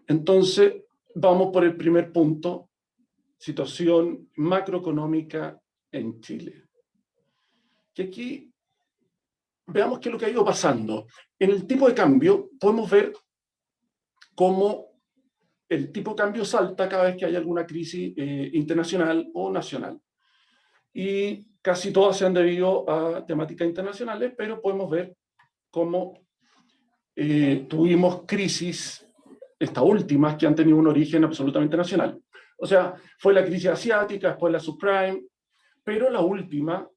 Entonces, vamos por el primer punto, situación macroeconómica en Chile. Que aquí veamos qué es lo que ha ido pasando. En el tipo de cambio podemos ver cómo el tipo de cambio salta cada vez que hay alguna crisis internacional o nacional. Y casi todas se han debido a temáticas internacionales, pero podemos ver cómo tuvimos crisis, estas últimas, que han tenido un origen absolutamente nacional. O sea, fue la crisis asiática, después la subprime, pero la última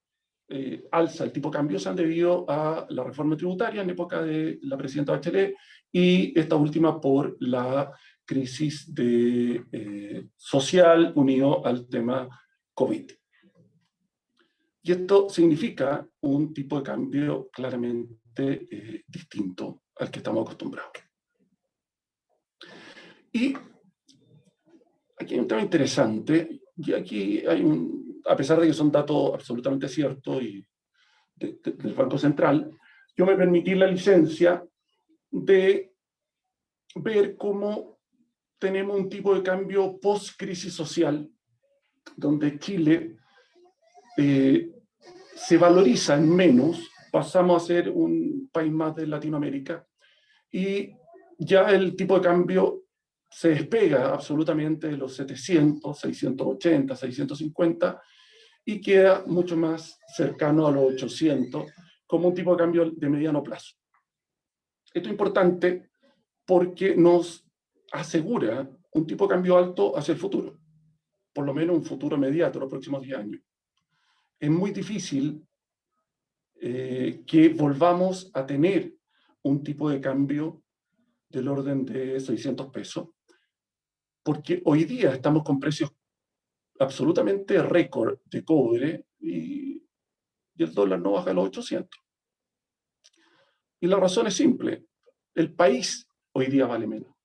alza del tipo de cambio se han debido a la reforma tributaria en época de la presidenta Bachelet y esta última por la crisis social unido al tema COVID. Y esto significa un tipo de cambio claramente distinto al que estamos acostumbrados. Y aquí hay un tema interesante, y aquí hay a pesar de que son datos absolutamente ciertos y del Banco Central, yo me permití la licencia de ver cómo tenemos un tipo de cambio post-crisis social, donde Chile se valoriza en menos, pasamos a ser un país más de Latinoamérica, y ya el tipo de cambio se despega absolutamente de los 700, 680, 650, y queda mucho más cercano a los 800, como un tipo de cambio de mediano plazo. Esto es importante porque nos asegura un tipo de cambio alto hacia el futuro, por lo menos un futuro inmediato, los próximos 10 años. Es muy difícil que volvamos a tener un tipo de cambio del orden de 600 pesos, porque hoy día estamos con precios absolutamente récord de cobre y el dólar no baja a los 800. Y la razón es simple, el país hoy día vale menos.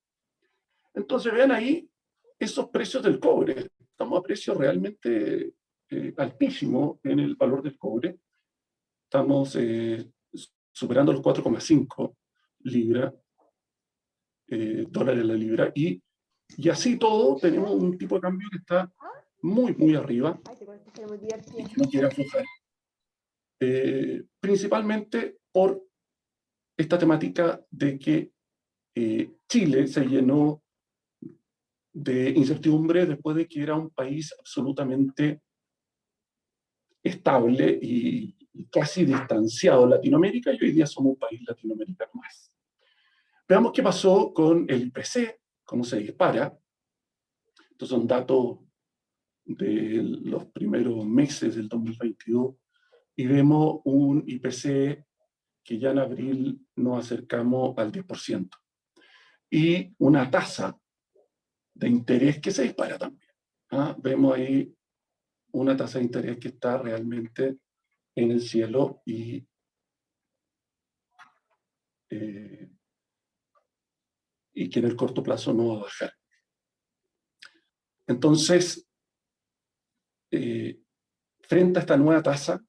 Entonces vean ahí esos precios del cobre, estamos a precios realmente altísimos en el valor del cobre, estamos superando los 4,5 libras, dólares la libra, y así todo tenemos un tipo de cambio que está muy, muy arriba y que no quiere aflojar. Principalmente por esta temática de que Chile se llenó de incertidumbre después de que era un país absolutamente estable y casi distanciado de Latinoamérica, y hoy día somos un país latinoamericano más. Veamos qué pasó con el IPC, cómo se dispara. Estos son datos de los primeros meses del 2022, y vemos un IPC que ya en abril nos acercamos al 10%, y una tasa de interés que se dispara también. Vemos ahí una tasa de interés que está realmente en el cielo y que en el corto plazo no va a bajar. Entonces, frente a esta nueva tasa,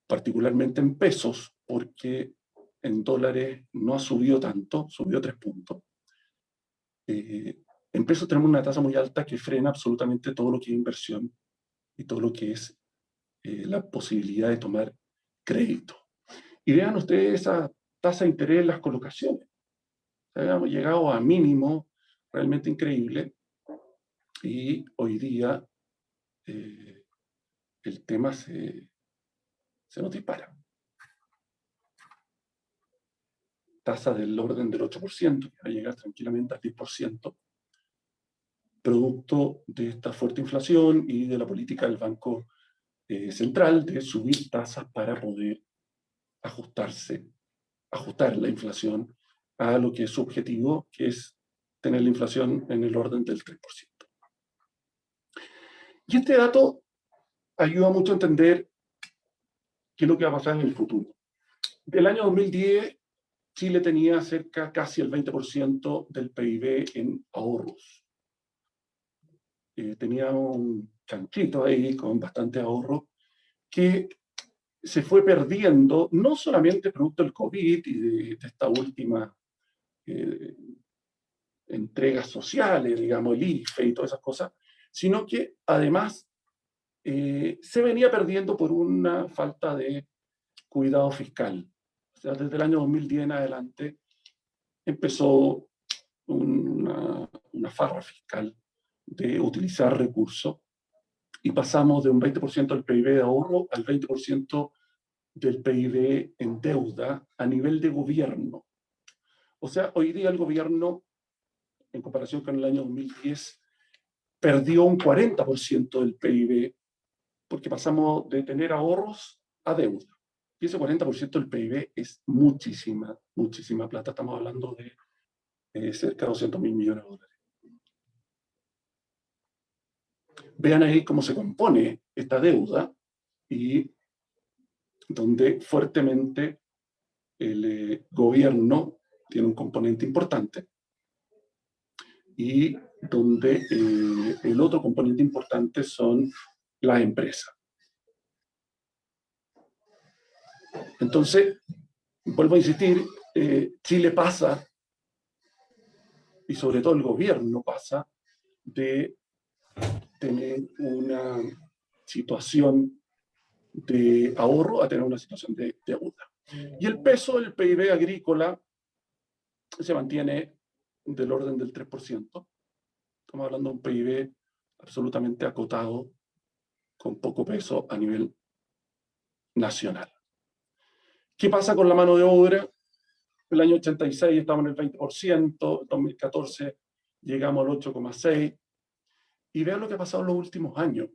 particularmente en pesos, porque en dólares no ha subido tanto, subió 3 puntos. En pesos tenemos una tasa muy alta que frena absolutamente todo lo que es inversión y todo lo que es la posibilidad de tomar crédito. Y vean ustedes esa tasa de interés en las colocaciones. Habíamos llegado a mínimo realmente increíble y hoy día el tema se nos dispara. Tasa del orden del 8%, que va a llegar tranquilamente al 10%, producto de esta fuerte inflación y de la política del Banco Central de subir tasas para poder ajustar la inflación a lo que es su objetivo, que es tener la inflación en el orden del 3%. Y este dato ayuda mucho a entender qué es lo que va a pasar en el futuro. Del año 2010, Chile tenía casi el 20% del PIB en ahorros. Tenía un chanchito ahí con bastante ahorro que se fue perdiendo, no solamente producto del COVID y de esta última entregas sociales, digamos, el IFE y todas esas cosas, sino que además se venía perdiendo por una falta de cuidado fiscal. O sea, desde el año 2010 en adelante empezó una farra fiscal de utilizar recursos y pasamos de un 20% del PIB de ahorro al 20% del PIB en deuda a nivel de gobierno. O sea, hoy día el gobierno, en comparación con el año 2010, perdió un 40% del PIB porque pasamos de tener ahorros a deuda. Y ese 40% del PIB es muchísima, muchísima plata. Estamos hablando de cerca de 200.000 millones de dólares. Vean ahí cómo se compone esta deuda y donde fuertemente el gobierno tiene un componente importante y donde el otro componente importante son las empresas. Entonces, vuelvo a insistir, Chile pasa, y sobre todo el gobierno pasa, de tener una situación de ahorro a tener una situación de deuda. Y el peso del PIB agrícola se mantiene del orden del 3%. Estamos hablando de un PIB absolutamente acotado, con poco peso a nivel nacional. ¿Qué pasa con la mano de obra? El año 86 estamos en el 20%, en 2014 llegamos al 8,6%, y vean lo que ha pasado en los últimos años.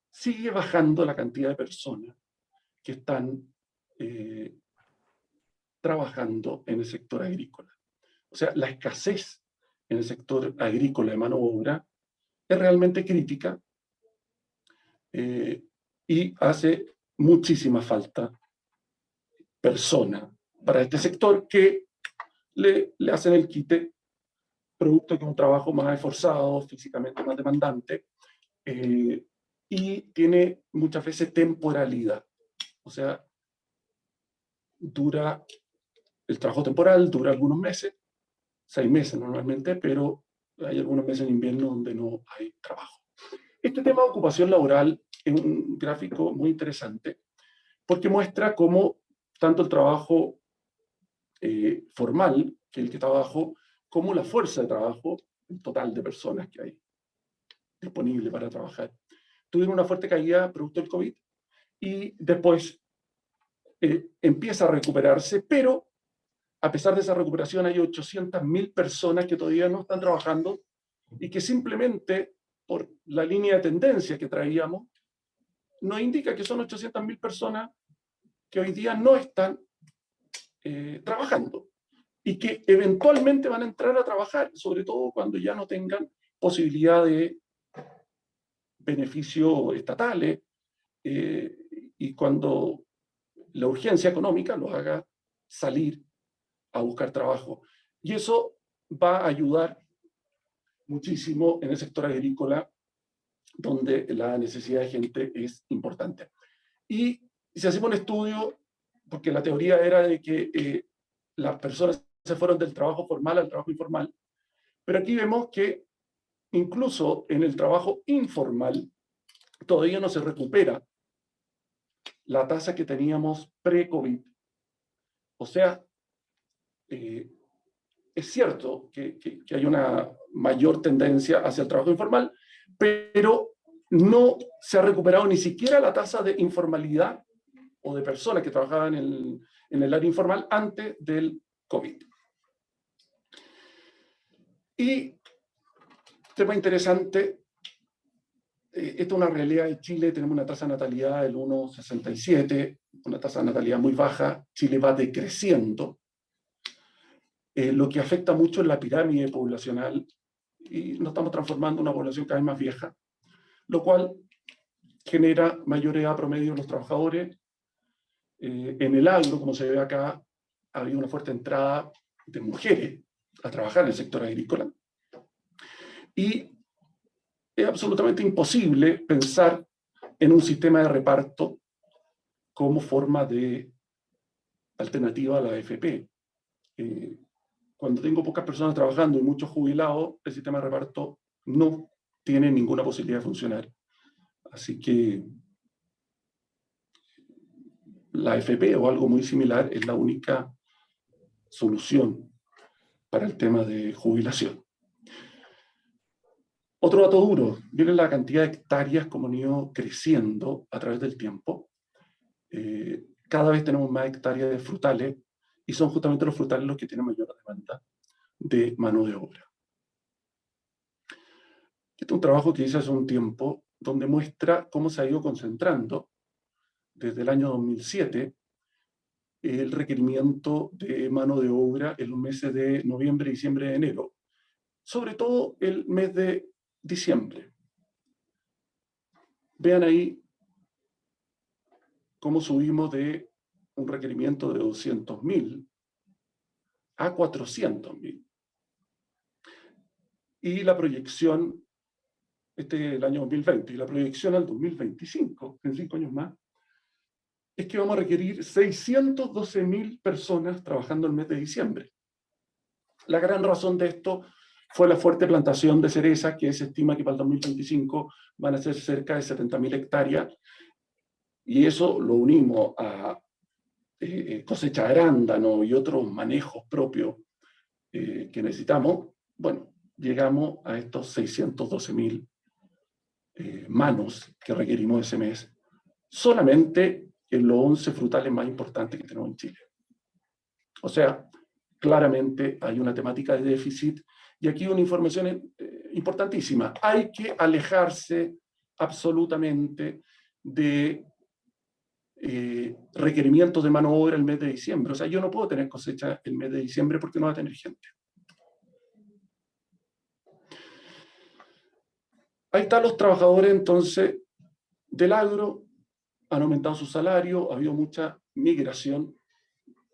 Sigue bajando la cantidad de personas que están trabajando en el sector agrícola. O sea, la escasez en el sector agrícola de mano de obra es realmente crítica y hace muchísima falta personas para este sector que le hacen el quite producto de un trabajo más esforzado, físicamente más demandante, y tiene muchas veces temporalidad. O sea, dura el trabajo temporal, dura algunos meses, 6 meses normalmente, pero hay algunos meses en invierno donde no hay trabajo. Este tema de ocupación laboral es un gráfico muy interesante porque muestra cómo tanto el trabajo formal, que es el que está abajo, como la fuerza de trabajo, el total de personas que hay disponible para trabajar, tuvieron una fuerte caída producto del COVID y después empieza a recuperarse, pero a pesar de esa recuperación hay 800.000 personas que todavía no están trabajando y que simplemente por la línea de tendencia que traíamos nos indica que son 800.000 personas que hoy día no están trabajando y que eventualmente van a entrar a trabajar, sobre todo cuando ya no tengan posibilidad de beneficios estatales y cuando la urgencia económica los haga salir a buscar trabajo. Y eso va a ayudar muchísimo en el sector agrícola, donde la necesidad de gente es importante. Y si hacemos un estudio, porque la teoría era de que las personas se fueron del trabajo formal al trabajo informal, pero aquí vemos que incluso en el trabajo informal todavía no se recupera la tasa que teníamos pre-COVID. O sea, es cierto que hay una mayor tendencia hacia el trabajo informal, pero no se ha recuperado ni siquiera la tasa de informalidad o de personas que trabajaban en el área informal antes del COVID. Y tema interesante, esta es una realidad de Chile, tenemos una tasa de natalidad del 1,67, una tasa de natalidad muy baja, Chile va decreciendo, lo que afecta mucho es la pirámide poblacional y nos estamos transformando en una población cada vez más vieja, lo cual genera mayor edad promedio en los trabajadores. En el agro, como se ve acá, ha habido una fuerte entrada de mujeres a trabajar en el sector agrícola. Y es absolutamente imposible pensar en un sistema de reparto como forma de alternativa a la AFP. cuando tengo pocas personas trabajando y muchos jubilados, el sistema de reparto no tiene ninguna posibilidad de funcionar. Así que la AFP o algo muy similar es la única solución para el tema de jubilación. Otro dato duro, viene la cantidad de hectáreas como han ido creciendo a través del tiempo. Cada vez tenemos más hectáreas de frutales y son justamente los frutales los que tienen mayor demanda de mano de obra. Este es un trabajo que hice hace un tiempo donde muestra cómo se ha ido concentrando desde el año 2007 el requerimiento de mano de obra en los meses de noviembre, diciembre, enero. Sobre todo el mes de diciembre. Vean ahí cómo subimos de un requerimiento de 200.000 a 400.000. Y la proyección, este es el año 2020, y la proyección al 2025, en 5 años más, es que vamos a requerir 612.000 personas trabajando el mes de diciembre. La gran razón de esto fue la fuerte plantación de cereza, que se estima que para el 2025 van a ser cerca de 70.000 hectáreas, y eso lo unimos a cosecha de arándano y otros manejos propios que necesitamos. Bueno, llegamos a estos 612.000 manos que requerimos ese mes, solamente en los 11 frutales más importantes que tenemos en Chile. O sea, claramente hay una temática de déficit y aquí una información importantísima. Hay que alejarse absolutamente de requerimientos de mano de obra el mes de diciembre. O sea, yo no puedo tener cosecha el mes de diciembre porque no va a tener gente. Ahí están los trabajadores entonces del agro, han aumentado su salario, ha habido mucha migración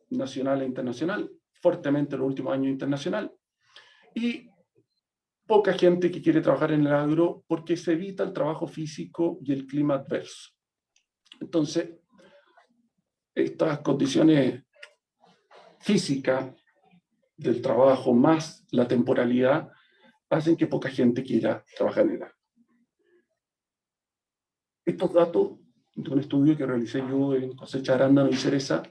nacional e internacional, fuertemente en los últimos años internacional, y poca gente que quiere trabajar en el agro porque se evita el trabajo físico y el clima adverso. Entonces, estas condiciones físicas del trabajo más la temporalidad hacen que poca gente quiera trabajar en el agro. Estos datos de un estudio que realicé yo en cosecha de arándano y cereza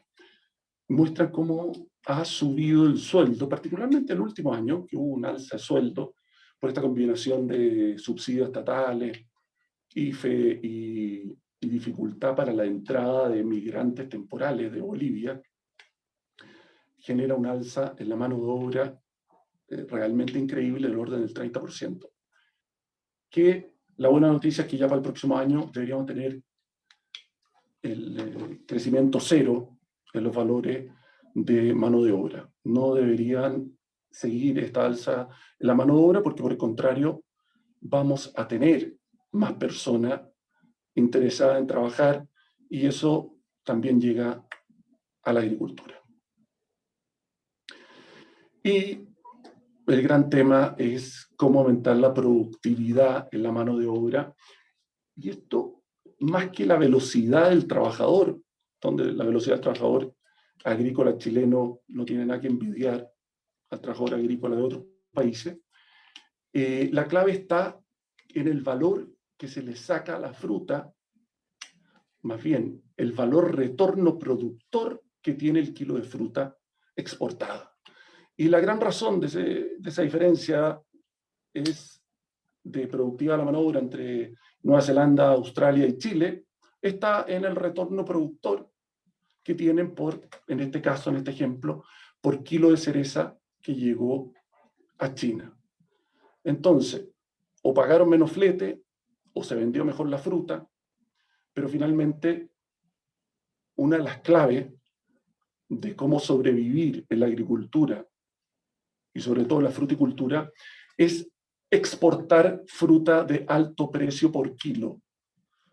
muestran cómo ha subido el sueldo, particularmente en el último año, que hubo un alza de sueldo por esta combinación de subsidios estatales, IFE y dificultad para la entrada de migrantes temporales de Bolivia, genera un alza en la mano de obra realmente increíble del orden del 30%. Que la buena noticia es que ya para el próximo año deberíamos tener el crecimiento cero en los valores de mano de obra. No deberían seguir esta alza en la mano de obra porque por el contrario vamos a tener más personas interesadas en trabajar y eso también llega a la agricultura. Y el gran tema es cómo aumentar la productividad en la mano de obra. Y esto, más que la velocidad del trabajador, donde la velocidad del trabajador agrícola chileno no tiene nada que envidiar al trabajador agrícola de otros países, la clave está en el valor que se le saca a la fruta, más bien el valor retorno productor que tiene el kilo de fruta exportada. Y la gran razón de esa diferencia es de productividad a la mano de obra entre Nueva Zelanda, Australia y Chile, está en el retorno productor que tienen por, en este caso, en este ejemplo, por kilo de cereza que llegó a China. Entonces, o pagaron menos flete, o se vendió mejor la fruta, pero finalmente una de las claves de cómo sobrevivir en la agricultura y sobre todo en la fruticultura es exportar fruta de alto precio por kilo.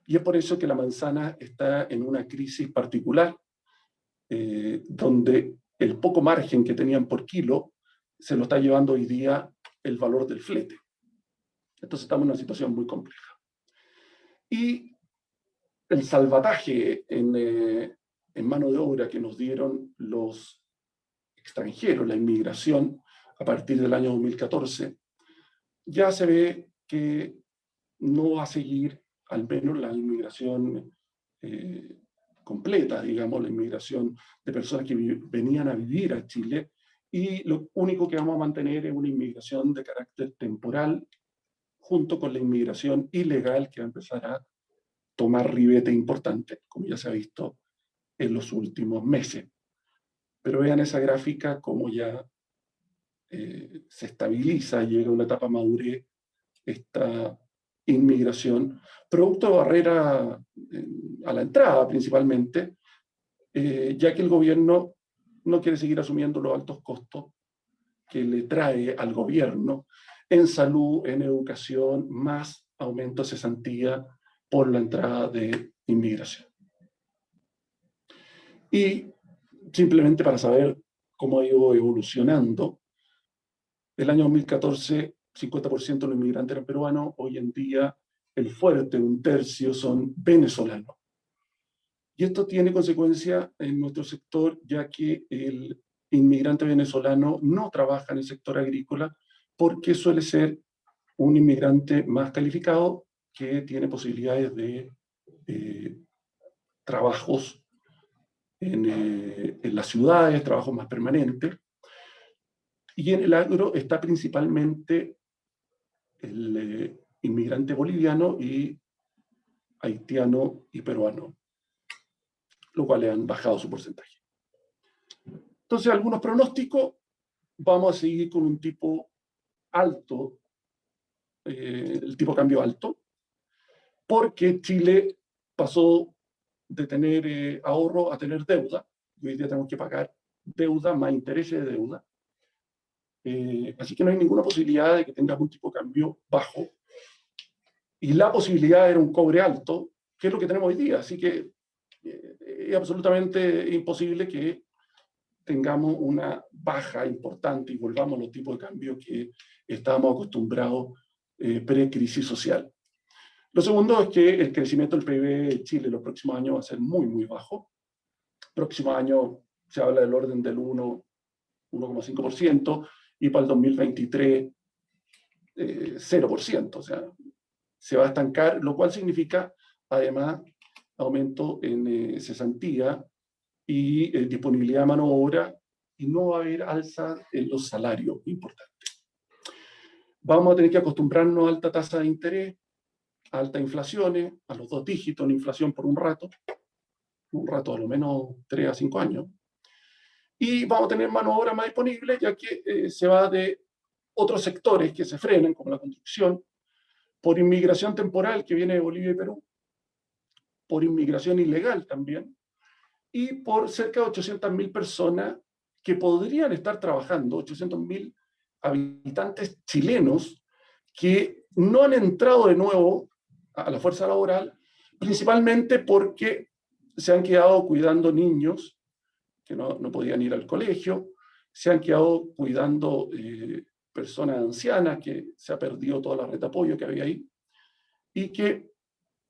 Y es por eso que la manzana está en una crisis particular, donde el poco margen que tenían por kilo se lo está llevando hoy día el valor del flete. Entonces estamos en una situación muy compleja. Y el salvataje en mano de obra que nos dieron los extranjeros, la inmigración, a partir del año 2014, ya se ve que no va a seguir al menos la inmigración completa, digamos, la inmigración de personas que venían a vivir a Chile, y lo único que vamos a mantener es una inmigración de carácter temporal, junto con la inmigración ilegal que va a empezar a tomar ribete importante, como ya se ha visto en los últimos meses. Pero vean esa gráfica como ya se estabiliza, llega a una etapa madurez esta inmigración, producto de barrera a la entrada principalmente, ya que el gobierno no quiere seguir asumiendo los altos costos que le trae al gobierno en salud, en educación, más aumento de cesantía por la entrada de inmigración. Y simplemente para saber cómo ha ido evolucionando, el año 2014, 50% de los inmigrantes eran peruanos, hoy en día el fuerte, un tercio, son venezolanos. Y esto tiene consecuencias en nuestro sector, ya que el inmigrante venezolano no trabaja en el sector agrícola porque suele ser un inmigrante más calificado que tiene posibilidades de trabajos en las ciudades, trabajos más permanentes. Y en el agro está principalmente el inmigrante boliviano y haitiano y peruano, lo cual le han bajado su porcentaje. Entonces, algunos pronósticos, vamos a seguir con un tipo alto, el tipo de cambio alto, porque Chile pasó de tener ahorro a tener deuda, y hoy día tenemos que pagar deuda más intereses de deuda. Así que no hay ninguna posibilidad de que tengamos un tipo de cambio bajo. Y la posibilidad era un cobre alto, que es lo que tenemos hoy día. Así que es absolutamente imposible que tengamos una baja importante y volvamos a los tipos de cambio que estábamos acostumbrados pre-crisis social. Lo segundo es que el crecimiento del PIB de Chile en los próximos años va a ser muy, muy bajo. Próximo año se habla del orden del 1,5%, y para el 2023 0%. O sea, se va a estancar, lo cual significa además aumento en cesantía y disponibilidad de mano de obra, y no va a haber alza en los salarios importantes. Vamos a tener que acostumbrarnos a alta tasa de interés, a altas inflaciones, a los 2 dígitos en inflación por un rato a lo menos 3 a 5 años. Y vamos a tener mano de obra más disponible, ya que se va de otros sectores que se frenan, como la construcción, por inmigración temporal que viene de Bolivia y Perú, por inmigración ilegal también, y por cerca de 800.000 personas que podrían estar trabajando, 800.000 habitantes chilenos que no han entrado de nuevo a la fuerza laboral, principalmente porque se han quedado cuidando niños que no podían ir al colegio, se han quedado cuidando personas ancianas, que se ha perdido toda la red de apoyo que había ahí, y que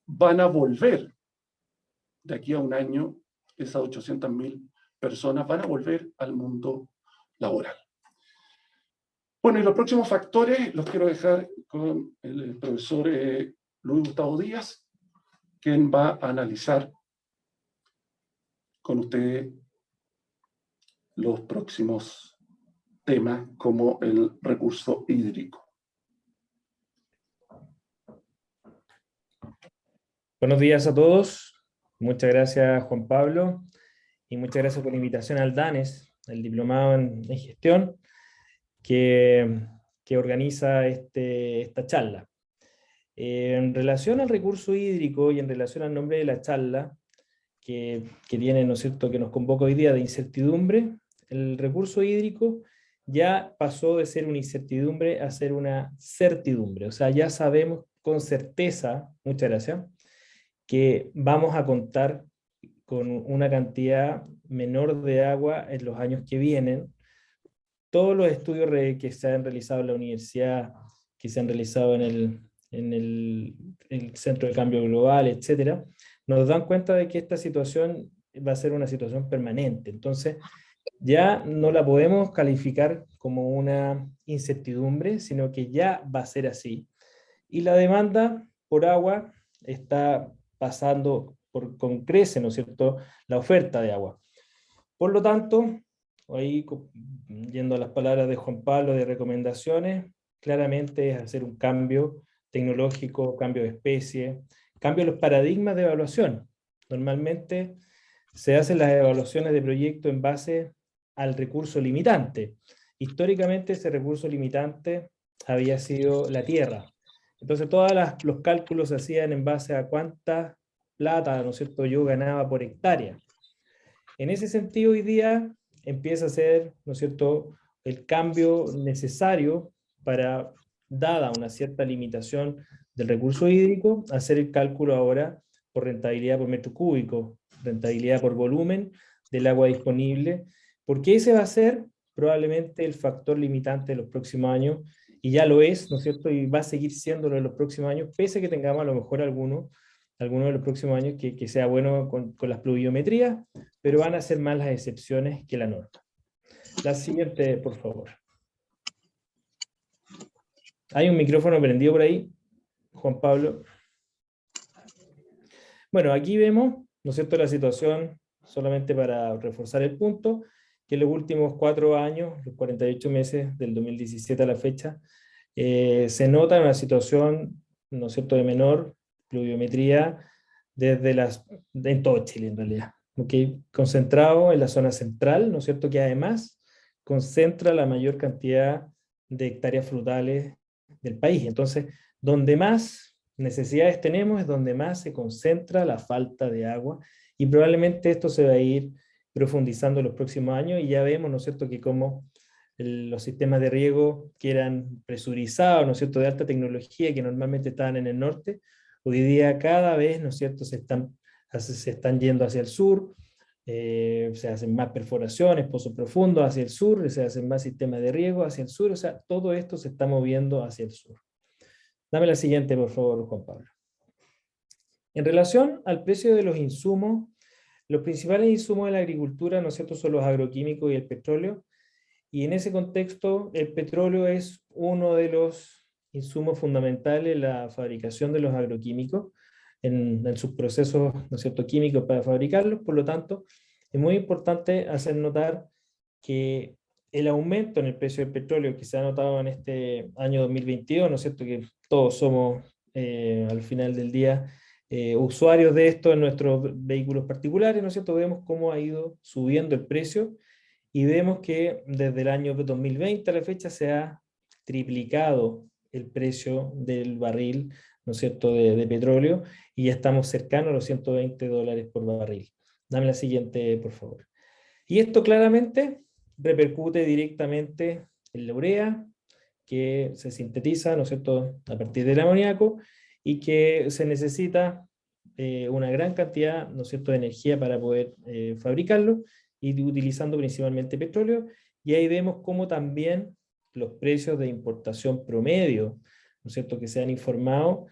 van a volver de aquí a un año. Esas 800.000 personas van a volver al mundo laboral. Bueno, y los próximos factores los quiero dejar con el profesor Luis Gustavo Díaz, quien va a analizar con ustedes los próximos temas como el recurso hídrico. Buenos días a todos. Muchas gracias, Juan Pablo, y muchas gracias por la invitación al DANES, el diplomado en gestión, que organiza esta charla. En relación al recurso hídrico y en relación al nombre de la charla, que tiene, ¿no es cierto?, que nos convoca hoy día de incertidumbre, el recurso hídrico ya pasó de ser una incertidumbre a ser una certidumbre. O sea, ya sabemos con certeza, muchas gracias, que vamos a contar con una cantidad menor de agua en los años que vienen. Todos los estudios que se han realizado en la universidad, que se han realizado en el Centro de Cambio Global, etcétera, nos dan cuenta de que esta situación va a ser una situación permanente. Entonces, ya no la podemos calificar como una incertidumbre, sino que ya va a ser así. Y la demanda por agua está pasando con crece, ¿no es cierto?, la oferta de agua. Por lo tanto, ahí yendo a las palabras de Juan Pablo de recomendaciones, claramente es hacer un cambio tecnológico, cambio de especie, cambio de los paradigmas de evaluación. Normalmente se hacen las evaluaciones de proyecto en base al recurso limitante. Históricamente ese recurso limitante había sido la tierra. Entonces todos los cálculos se hacían en base a cuánta plata, ¿no es cierto?, yo ganaba por hectárea. En ese sentido, hoy día empieza a ser, ¿no es cierto?, el cambio necesario para, dada una cierta limitación del recurso hídrico, hacer el cálculo ahora por rentabilidad por metro cúbico, rentabilidad por volumen del agua disponible, porque ese va a ser probablemente el factor limitante de los próximos años, y ya lo es, ¿no es cierto?, y va a seguir siéndolo en los próximos años, pese a que tengamos a lo mejor alguno de los próximos años que sea bueno con las pluviometrías, pero van a ser más las excepciones que la norma. La siguiente, por favor. Hay un micrófono prendido por ahí, Juan Pablo. Bueno, aquí vemos, ¿no es cierto?, la situación, solamente para reforzar el punto, que en los últimos 4 años, los 48 meses del 2017 a la fecha, se nota una situación, ¿no es cierto?, de menor pluviometría en todo Chile en realidad. ¿Okay? Concentrado en la zona central, ¿no es cierto?, que además concentra la mayor cantidad de hectáreas frutales del país. Entonces, donde más necesidades tenemos es donde más se concentra la falta de agua, y probablemente esto se va a ir profundizando en los próximos años, y ya vemos, ¿no es cierto?, que como los sistemas de riego que eran presurizados, ¿no es cierto?, de alta tecnología, que normalmente estaban en el norte, hoy día cada vez, ¿no es cierto?, se están yendo hacia el sur, se hacen más perforaciones, pozos profundos hacia el sur, se hacen más sistemas de riego hacia el sur, o sea, todo esto se está moviendo hacia el sur. Dame la siguiente, por favor, Juan Pablo. En relación al precio de los insumos, los principales insumos de la agricultura, ¿no es cierto?, son los agroquímicos y el petróleo, y en ese contexto el petróleo es uno de los insumos fundamentales en la fabricación de los agroquímicos, en sus procesos, ¿no es cierto?, químicos para fabricarlos. Por lo tanto, es muy importante hacer notar que el aumento en el precio del petróleo que se ha notado en este año 2022, ¿no es cierto?, que todos somos al final del día usuarios de esto en nuestros vehículos particulares, ¿no es cierto?, vemos cómo ha ido subiendo el precio, y vemos que desde el año 2020 a la fecha se ha triplicado el precio del barril, ¿no es cierto?, de petróleo, y ya estamos cercanos a los $120 por barril. Dame la siguiente, por favor. Y esto claramente repercute directamente en la urea, que se sintetiza, ¿no es cierto?, a partir del amoníaco, y que se necesita una gran cantidad, ¿no es cierto?, de energía para poder fabricarlo, y utilizando principalmente petróleo, y ahí vemos cómo también los precios de importación promedio, ¿no es cierto?, que se han informado,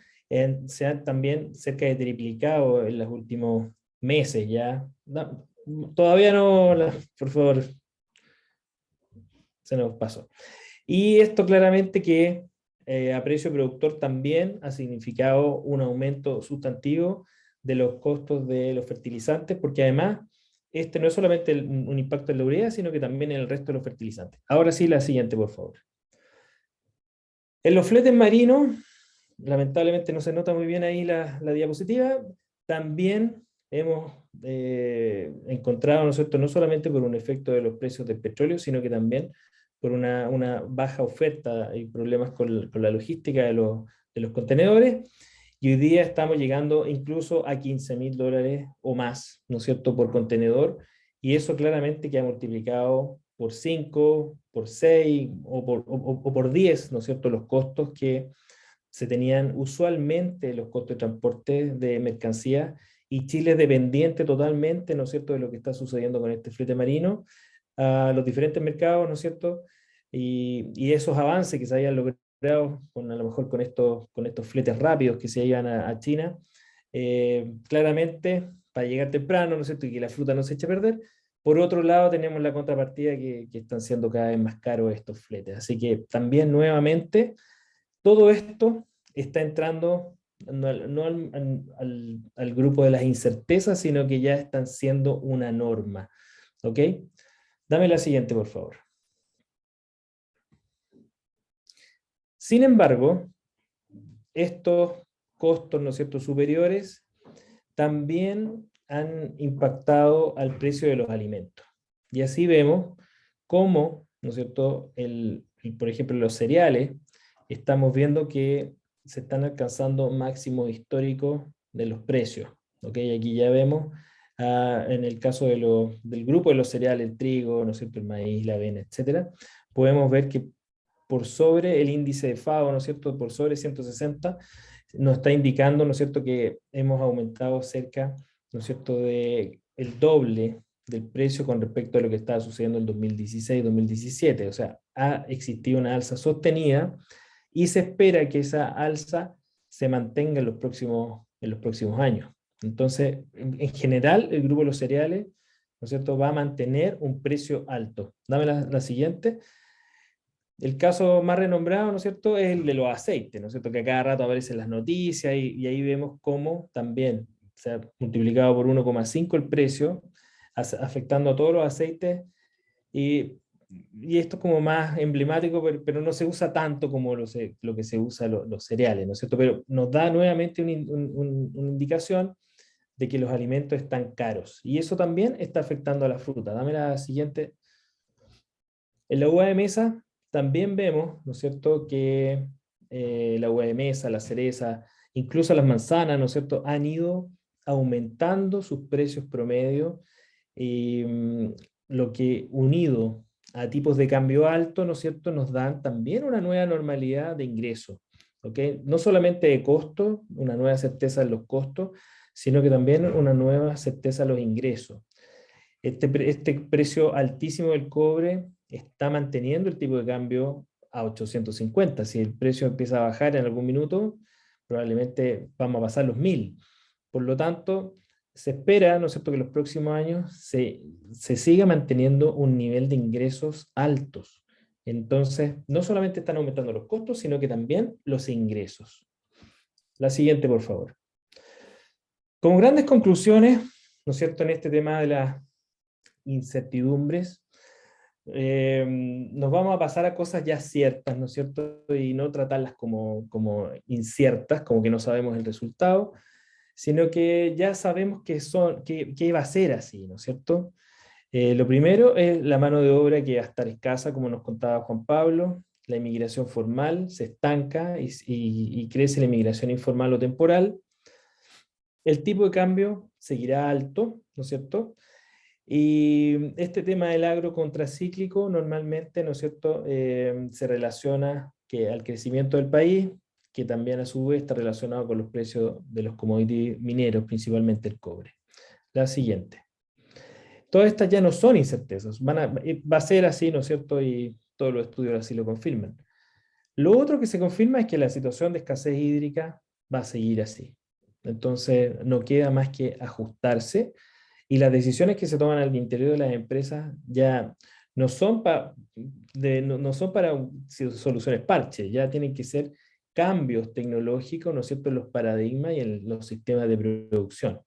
se han también cerca de triplicado en los últimos meses ya. Todavía no, por favor, se nos pasó. Y esto claramente que a precio productor también ha significado un aumento sustantivo de los costos de los fertilizantes, porque además este no es solamente un impacto en la urea, sino que también en el resto de los fertilizantes. Ahora sí, la siguiente, por favor. En los fletes marinos, lamentablemente no se nota muy bien ahí la diapositiva, también hemos encontrado, ¿no es cierto?, no solamente por un efecto de los precios del petróleo, sino que también por una baja oferta y problemas con la logística de los contenedores, y hoy día estamos llegando incluso a $15.000 o más, ¿no es cierto?, por contenedor, y eso claramente que ha multiplicado por 5, por 6 o por 10, ¿no es cierto?, los costos que se tenían usualmente, los costos de transporte de mercancías, y Chile es dependiente totalmente, ¿no es cierto?, de lo que está sucediendo con este flete marino a los diferentes mercados, ¿no es cierto?, y esos avances que se hayan logrado a lo mejor con estos fletes rápidos que se iban a China, claramente para llegar temprano, ¿no es cierto?, y que la fruta no se eche a perder, Por otro lado, tenemos la contrapartida que están siendo cada vez más caros estos fletes. Así que también nuevamente, todo esto está entrando no al grupo de las incertezas, sino que ya están siendo una norma. ¿Ok? Dame la siguiente, por favor. Sin embargo, estos costos, ¿no es cierto?, superiores, también han impactado al precio de los alimentos. Y así vemos cómo, ¿no es cierto?, por ejemplo, los cereales, estamos viendo que se están alcanzando máximos históricos de los precios. ¿Ok? Aquí ya vemos, en el caso del grupo de los cereales, el trigo, ¿no es cierto?, el maíz, la avena, etcétera, podemos ver que por sobre el índice de FAO, ¿no es cierto?, por sobre 160, nos está indicando, ¿no es cierto?, que hemos aumentado cerca, ¿no es cierto?, de el doble del precio con respecto a lo que estaba sucediendo en 2016-2017. O sea, ha existido una alza sostenida y se espera que esa alza se mantenga en los próximos años. Entonces, en general, el grupo de los cereales, ¿no es cierto?, va a mantener un precio alto. Dame la siguiente. El caso más renombrado, ¿no es cierto?, es el de los aceites, ¿no es cierto?, que a cada rato aparecen las noticias y ahí vemos cómo también se ha multiplicado por 1,5 el precio, afectando a todos los aceites, y, y esto es como más emblemático, pero no se usa tanto como lo que se usa los cereales, ¿no es cierto?, pero nos da nuevamente una indicación de que los alimentos están caros, y eso también está afectando a la fruta. Dame la siguiente. En la uva de mesa también vemos, ¿no es cierto?, que la uva de mesa, la cereza, incluso las manzanas, ¿no es cierto?, han ido aumentando sus precios promedio, y lo que unido a tipos de cambio alto, ¿no es cierto?, nos dan también una nueva normalidad de ingreso. ¿Ok? No solamente de costo, una nueva certeza en los costos, sino que también una nueva certeza en los ingresos. Este precio altísimo del cobre está manteniendo el tipo de cambio a 850. Si el precio empieza a bajar en algún minuto, probablemente vamos a pasar los 1000. Por lo tanto, se espera, ¿no es cierto?, que en los próximos años se siga manteniendo un nivel de ingresos altos. Entonces, no solamente están aumentando los costos, sino que también los ingresos. La siguiente, por favor. Como grandes conclusiones, ¿no es cierto?, en este tema de las incertidumbres, nos vamos a pasar a cosas ya ciertas, ¿no es cierto? Y no tratarlas como inciertas, como que no sabemos el resultado, sino que ya sabemos que va a ser así, ¿no es cierto? Lo primero es la mano de obra, que va a estar escasa, como nos contaba Juan Pablo. La inmigración formal se estanca y crece la inmigración informal o temporal. El tipo de cambio seguirá alto, ¿no es cierto? Y este tema del agro contracíclico normalmente, ¿no es cierto?, se relaciona al crecimiento del país, que también a su vez está relacionado con los precios de los commodities mineros, principalmente el cobre. La siguiente. Todas estas ya no son incertezas, va a ser así, ¿no es cierto?, y todos los estudios así lo confirman. Lo otro que se confirma es que la situación de escasez hídrica va a seguir así. Entonces, no queda más que ajustarse, y las decisiones que se toman al interior de las empresas ya no son, no son para soluciones parches, ya tienen que ser cambios tecnológicos, ¿no es cierto?, en los paradigmas y en los sistemas de producción.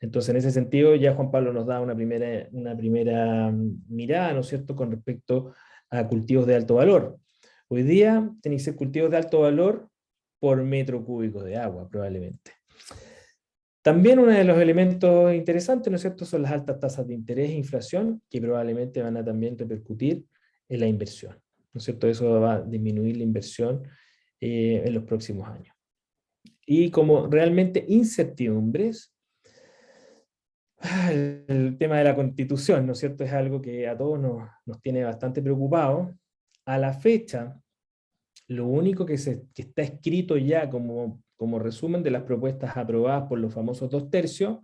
Entonces, en ese sentido, ya Juan Pablo nos da una primera mirada, ¿no es cierto?, con respecto a cultivos de alto valor. Hoy día tienen que ser cultivos de alto valor por metro cúbico de agua, probablemente. También uno de los elementos interesantes, ¿no es cierto?, son las altas tasas de interés e inflación, que probablemente van a también repercutir en la inversión, ¿no es cierto? Eso va a disminuir la inversión en los próximos años. Y como realmente incertidumbres, el tema de la Constitución, ¿no es cierto?, es algo que a todos nos tiene bastante preocupados. A la fecha, lo único que está escrito ya como resumen de las propuestas aprobadas por los famosos 2/3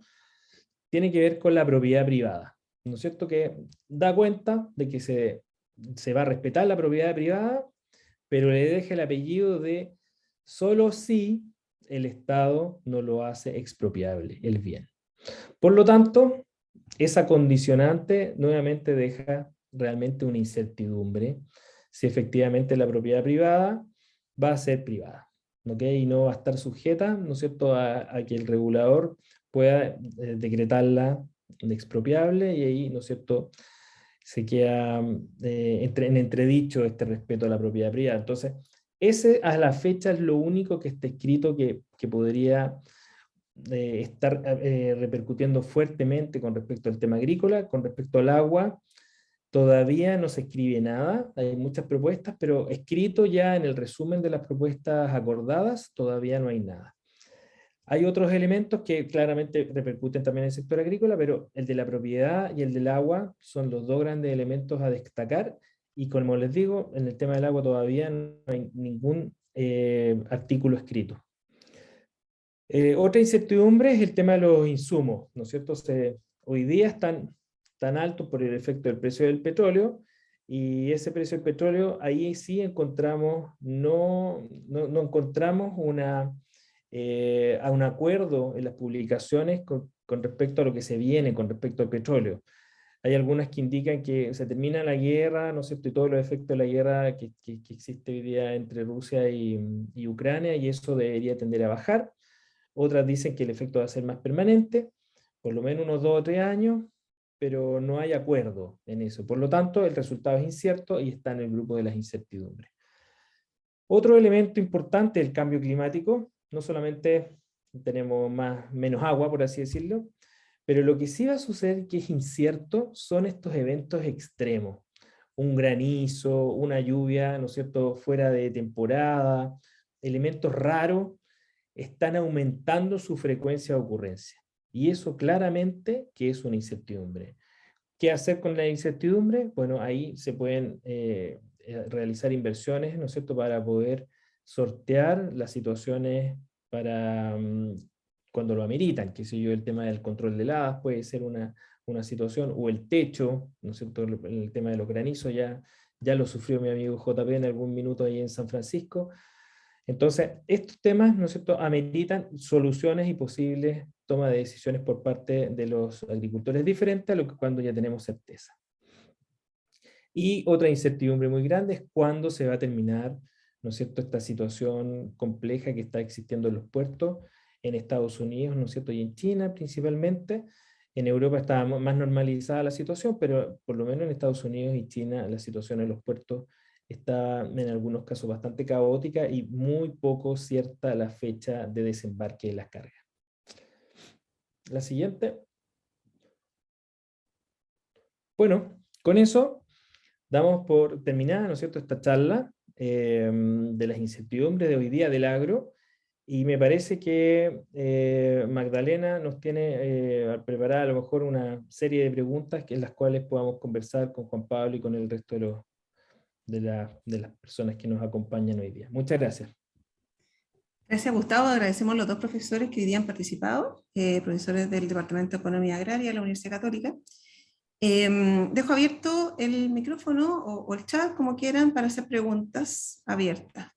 tiene que ver con la propiedad privada, ¿no es cierto?, que da cuenta de que se va a respetar la propiedad privada, pero le deja el apellido de solo si el Estado no lo hace expropiable, el bien. Por lo tanto, esa condicionante nuevamente deja realmente una incertidumbre si efectivamente la propiedad privada va a ser privada, ¿ok? Y no va a estar sujeta, ¿no es cierto?, a que el regulador pueda decretarla de expropiable, y ahí, ¿no es cierto?, se queda en entredicho este respeto a la propiedad privada. Entonces, ese a la fecha es lo único que está escrito que podría estar repercutiendo fuertemente con respecto al tema agrícola. Con respecto al agua, todavía no se escribe nada, hay muchas propuestas, pero escrito ya en el resumen de las propuestas acordadas, todavía no hay nada. Hay otros elementos que claramente repercuten también en el sector agrícola, pero el de la propiedad y el del agua son los dos grandes elementos a destacar, y como les digo, en el tema del agua todavía no hay ningún artículo escrito. Otra incertidumbre es el tema de los insumos, ¿no es cierto? Hoy día están tan altos por el efecto del precio del petróleo, y ese precio del petróleo, ahí sí encontramos, no encontramos a un acuerdo en las publicaciones con respecto a lo que se viene con respecto al petróleo. Hay algunas que indican que se termina la guerra, ¿no es cierto?, y todos los efectos de la guerra que existe hoy día entre Rusia y Ucrania, y eso debería tender a bajar. Otras dicen que el efecto va a ser más permanente, por lo menos unos 2 o 3 años, pero no hay acuerdo en eso. Por lo tanto, el resultado es incierto y está en el grupo de las incertidumbres. Otro elemento importante es el cambio climático. No solamente tenemos menos agua, por así decirlo, pero lo que sí va a suceder, que es incierto, son estos eventos extremos. Un granizo, una lluvia, ¿no es cierto?, fuera de temporada, elementos raros están aumentando su frecuencia de ocurrencia. Y eso claramente que es una incertidumbre. ¿Qué hacer con la incertidumbre? Bueno, ahí se pueden realizar inversiones, ¿no es cierto?, para poder sortear las situaciones para cuando lo ameritan, qué sé yo, el tema del control de heladas puede ser una situación, o el techo, ¿no es cierto?, el tema de los granizos ya lo sufrió mi amigo JP en algún minuto ahí en San Francisco. Entonces, estos temas, ¿no es cierto?, ameritan soluciones y posibles toma de decisiones por parte de los agricultores, diferente a lo que cuando ya tenemos certeza. Y otra incertidumbre muy grande es cuándo se va a terminar, ¿no es cierto?, esta situación compleja que está existiendo en los puertos en Estados Unidos, ¿no es cierto?, y en China principalmente. En Europa está más normalizada la situación, pero por lo menos en Estados Unidos y China la situación en los puertos está en algunos casos bastante caótica y muy poco cierta la fecha de desembarque de las cargas. La siguiente. Bueno, con eso damos por terminada, ¿no es cierto?, esta charla de las incertidumbres de hoy día del agro, y me parece que Magdalena nos tiene preparada a lo mejor una serie de preguntas en las cuales podamos conversar con Juan Pablo y con el resto de las personas que nos acompañan hoy día. Muchas gracias. Gracias, Gustavo. Agradecemos a los dos profesores que hoy día han participado, profesores del Departamento de Economía Agraria de la Universidad Católica. Dejo abierto el micrófono o el chat, como quieran, para hacer preguntas abiertas.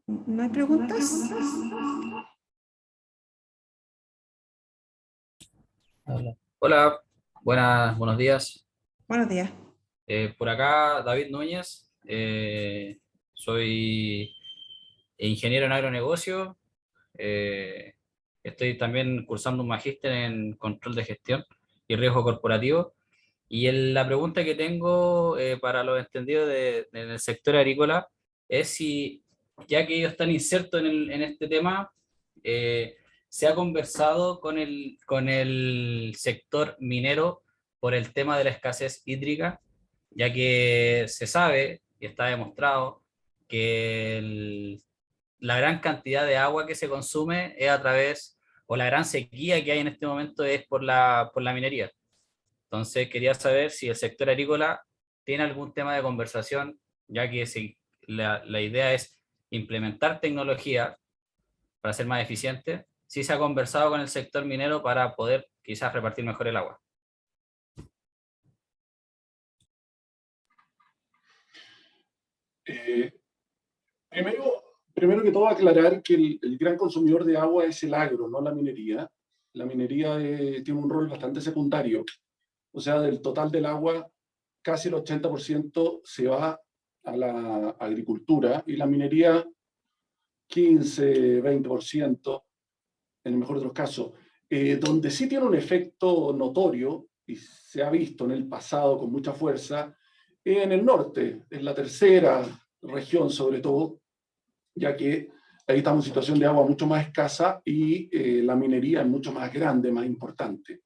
¿No hay preguntas? Hola, buenos días. Buenos días. Por acá, David Núñez. Soy ingeniero en agronegocio. eh, Estoy también cursando un magíster en control de gestión y riesgo corporativo. Y la pregunta que tengo para los entendidos en el sector agrícola es si, ya que ellos están insertos en este tema, eh, se ha conversado con el sector minero por el tema de la escasez hídrica, ya que se sabe y está demostrado que la gran cantidad de agua que se consume es a través, o la gran sequía que hay en este momento es por la minería. Entonces quería saber si el sector agrícola tiene algún tema de conversación, ya que la idea es implementar tecnología para ser más eficiente, si se ha conversado con el sector minero para poder quizás repartir mejor el agua. Primero que todo, aclarar que el gran consumidor de agua es el agro, no la minería. La minería tiene un rol bastante secundario. O sea, del total del agua, casi el 80% se va a la agricultura y la minería 15, 20%, en el mejor de los casos. Donde sí tiene un efecto notorio, y se ha visto en el pasado con mucha fuerza, en el norte, en la tercera región sobre todo, ya que ahí estamos en situación de agua mucho más escasa y la minería es mucho más grande, más importante.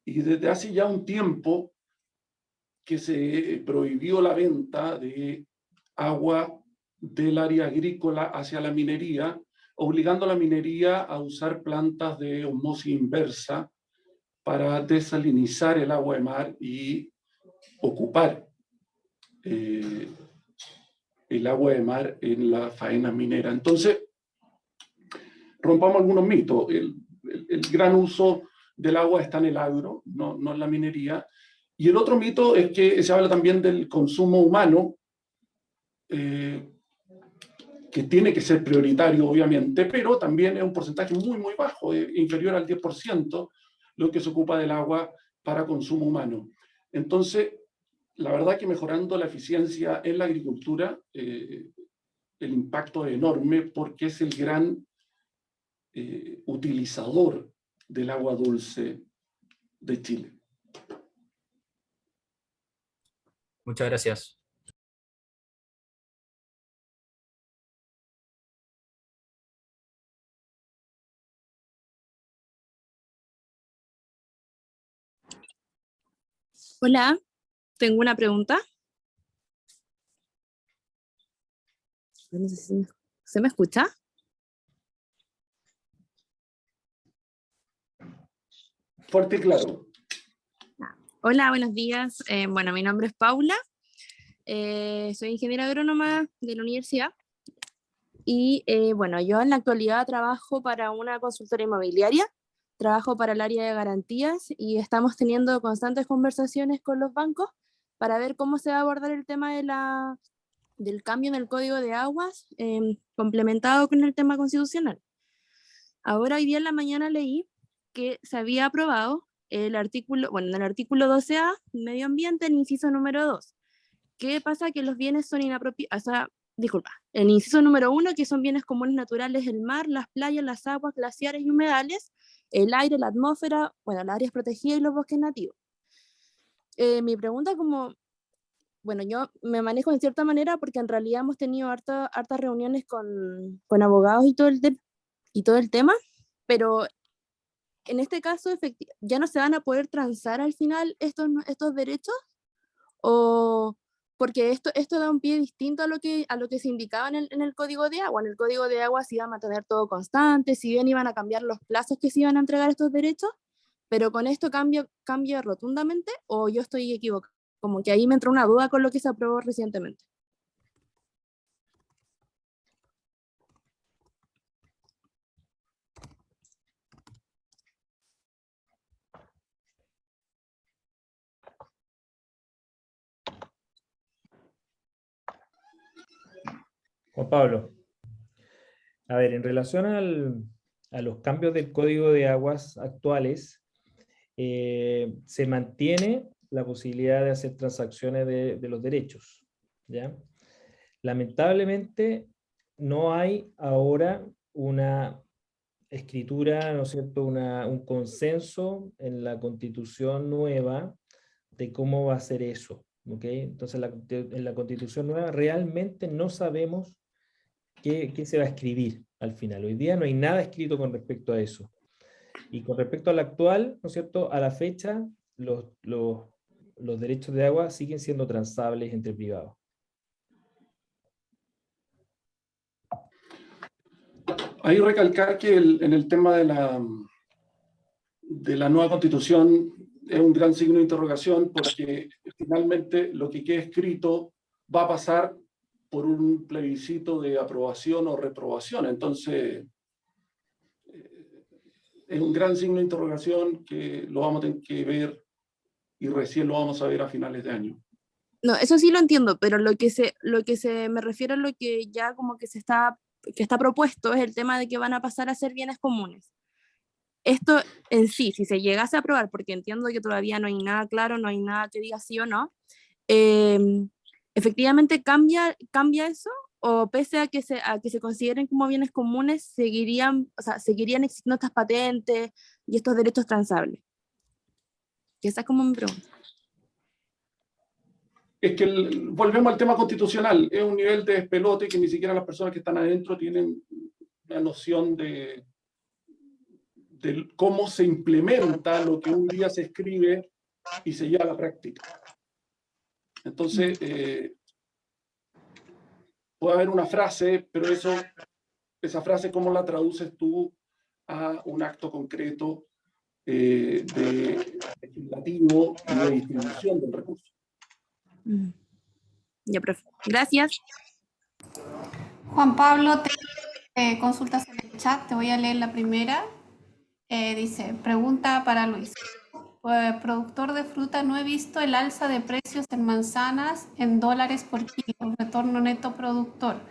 Y desde hace ya un tiempo que se prohibió la venta de agua del área agrícola hacia la minería, obligando a la minería a usar plantas de osmosis inversa para desalinizar el agua de mar y ocupar el agua de mar en la faena minera. Entonces, rompamos algunos mitos. El gran uso del agua está en el agro, no en la minería. Y el otro mito es que se habla también del consumo humano, que tiene que ser prioritario, obviamente, pero también es un porcentaje muy, muy bajo, inferior al 10%, lo que se ocupa del agua para consumo humano. Entonces, la verdad que mejorando la eficiencia en la agricultura, el impacto es enorme porque es el gran utilizador del agua dulce de Chile. Muchas gracias. Hola, tengo una pregunta. No sé si ¿se me escucha? Fuerte y claro. Hola, buenos días. Bueno, mi nombre es Paula. Soy ingeniera agrónoma de la universidad. Y bueno, yo en la actualidad trabajo para una consultora inmobiliaria. Trabajo para el área de garantías y estamos teniendo constantes conversaciones con los bancos para ver cómo se va a abordar el tema del cambio en el código de aguas, complementado con el tema constitucional. Ahora, hoy día en la mañana leí que se había aprobado el artículo, bueno, en el artículo 12A, medio ambiente, el inciso número 2. ¿Qué pasa? Que los bienes son inapropiados, o sea, disculpa, el inciso número 1, que son bienes comunes naturales, el mar, las playas, las aguas, glaciares y humedales, el aire, la atmósfera, bueno, las áreas protegidas y los bosques nativos. Mi pregunta como, bueno, yo me manejo en cierta manera porque en realidad hemos tenido hartas reuniones con abogados y todo el tema, pero en este caso ya no se van a poder transar al final estos derechos, o porque esto da un pie distinto a lo que se indicaba en el código de agua. En el código de agua se iba a mantener todo constante, si bien iban a cambiar los plazos que se iban a entregar estos derechos, pero con esto cambia rotundamente, o yo estoy equivocada. Como que ahí me entró una duda con lo que se aprobó recientemente. Juan Pablo, a ver, en relación a los cambios del Código de Aguas actuales, se mantiene la posibilidad de hacer transacciones de los derechos, ¿ya? Lamentablemente, no hay ahora una escritura, ¿no es cierto?, un consenso en la Constitución nueva de cómo va a ser eso, ¿ok? Entonces, en la Constitución nueva realmente no sabemos qué se va a escribir al final. Hoy día no hay nada escrito con respecto a eso. Y con respecto al actual, ¿no es cierto?, a la fecha, los derechos de agua siguen siendo transables entre privados. Hay que recalcar que en el tema de la nueva constitución es un gran signo de interrogación porque finalmente lo que quede escrito va a pasar por un plebiscito de aprobación o reprobación. Entonces, es un gran signo de interrogación que lo vamos a tener que ver y recién lo vamos a ver a finales de año. No, eso sí lo entiendo, pero lo que me refiero a lo que ya como que está propuesto es el tema de que van a pasar a ser bienes comunes. Esto en sí, si se llegase a aprobar, porque entiendo que todavía no hay nada claro, no hay nada que diga sí o no, ¿efectivamente cambia eso? ¿O pese a que se consideren como bienes comunes, seguirían existiendo estas patentes y estos derechos transables? Que esa es como mi pregunta. Es que volvemos al tema constitucional, es un nivel de despelote que ni siquiera las personas que están adentro tienen una noción de cómo se implementa lo que un día se escribe y se lleva a la práctica. Entonces, puede haber una frase, pero esa frase, ¿cómo la traduces tú a un acto concreto de legislativo y de distribución del recurso? Ya, profe. Gracias. Juan Pablo, te consultas en el chat, te voy a leer la primera. Dice, pregunta para Luis. Productor de fruta, no he visto el alza de precios en manzanas en dólares por kilo, retorno neto productor.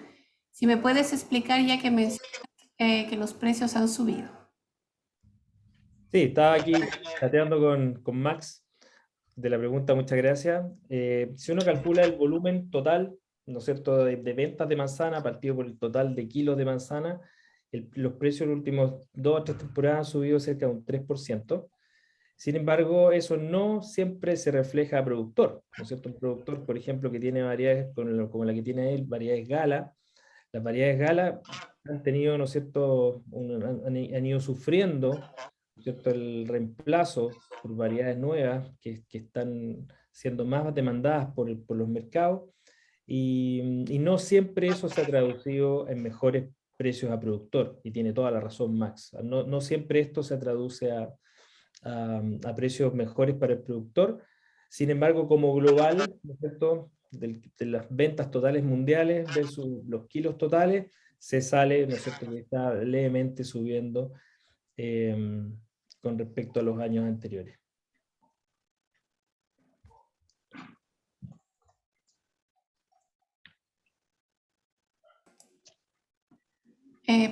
Si me puedes explicar, ya que mencionas que los precios han subido. Sí, estaba aquí chateando con Max de la pregunta, muchas gracias. Si uno calcula el volumen total, ¿no es cierto?, de ventas de manzana, partido por el total de kilos de manzana, los precios en los últimos 2 o 3 temporadas han subido cerca de un 3%. Sin embargo, eso no siempre se refleja a productor, ¿no es cierto? Un productor, por ejemplo, que tiene variedades como la que tiene él, variedades Gala, las variedades Gala han tenido, ¿no es cierto?, han ido sufriendo, ¿no es cierto?, el reemplazo por variedades nuevas que están siendo más demandadas por los mercados, y no siempre eso se ha traducido en mejores precios a productor, y tiene toda la razón Max. No siempre esto se traduce a precios mejores para el productor. Sin embargo, como global, ¿no es cierto?, de las ventas totales mundiales versus los kilos totales, se sale, ¿no es cierto?, que está levemente subiendo con respecto a los años anteriores.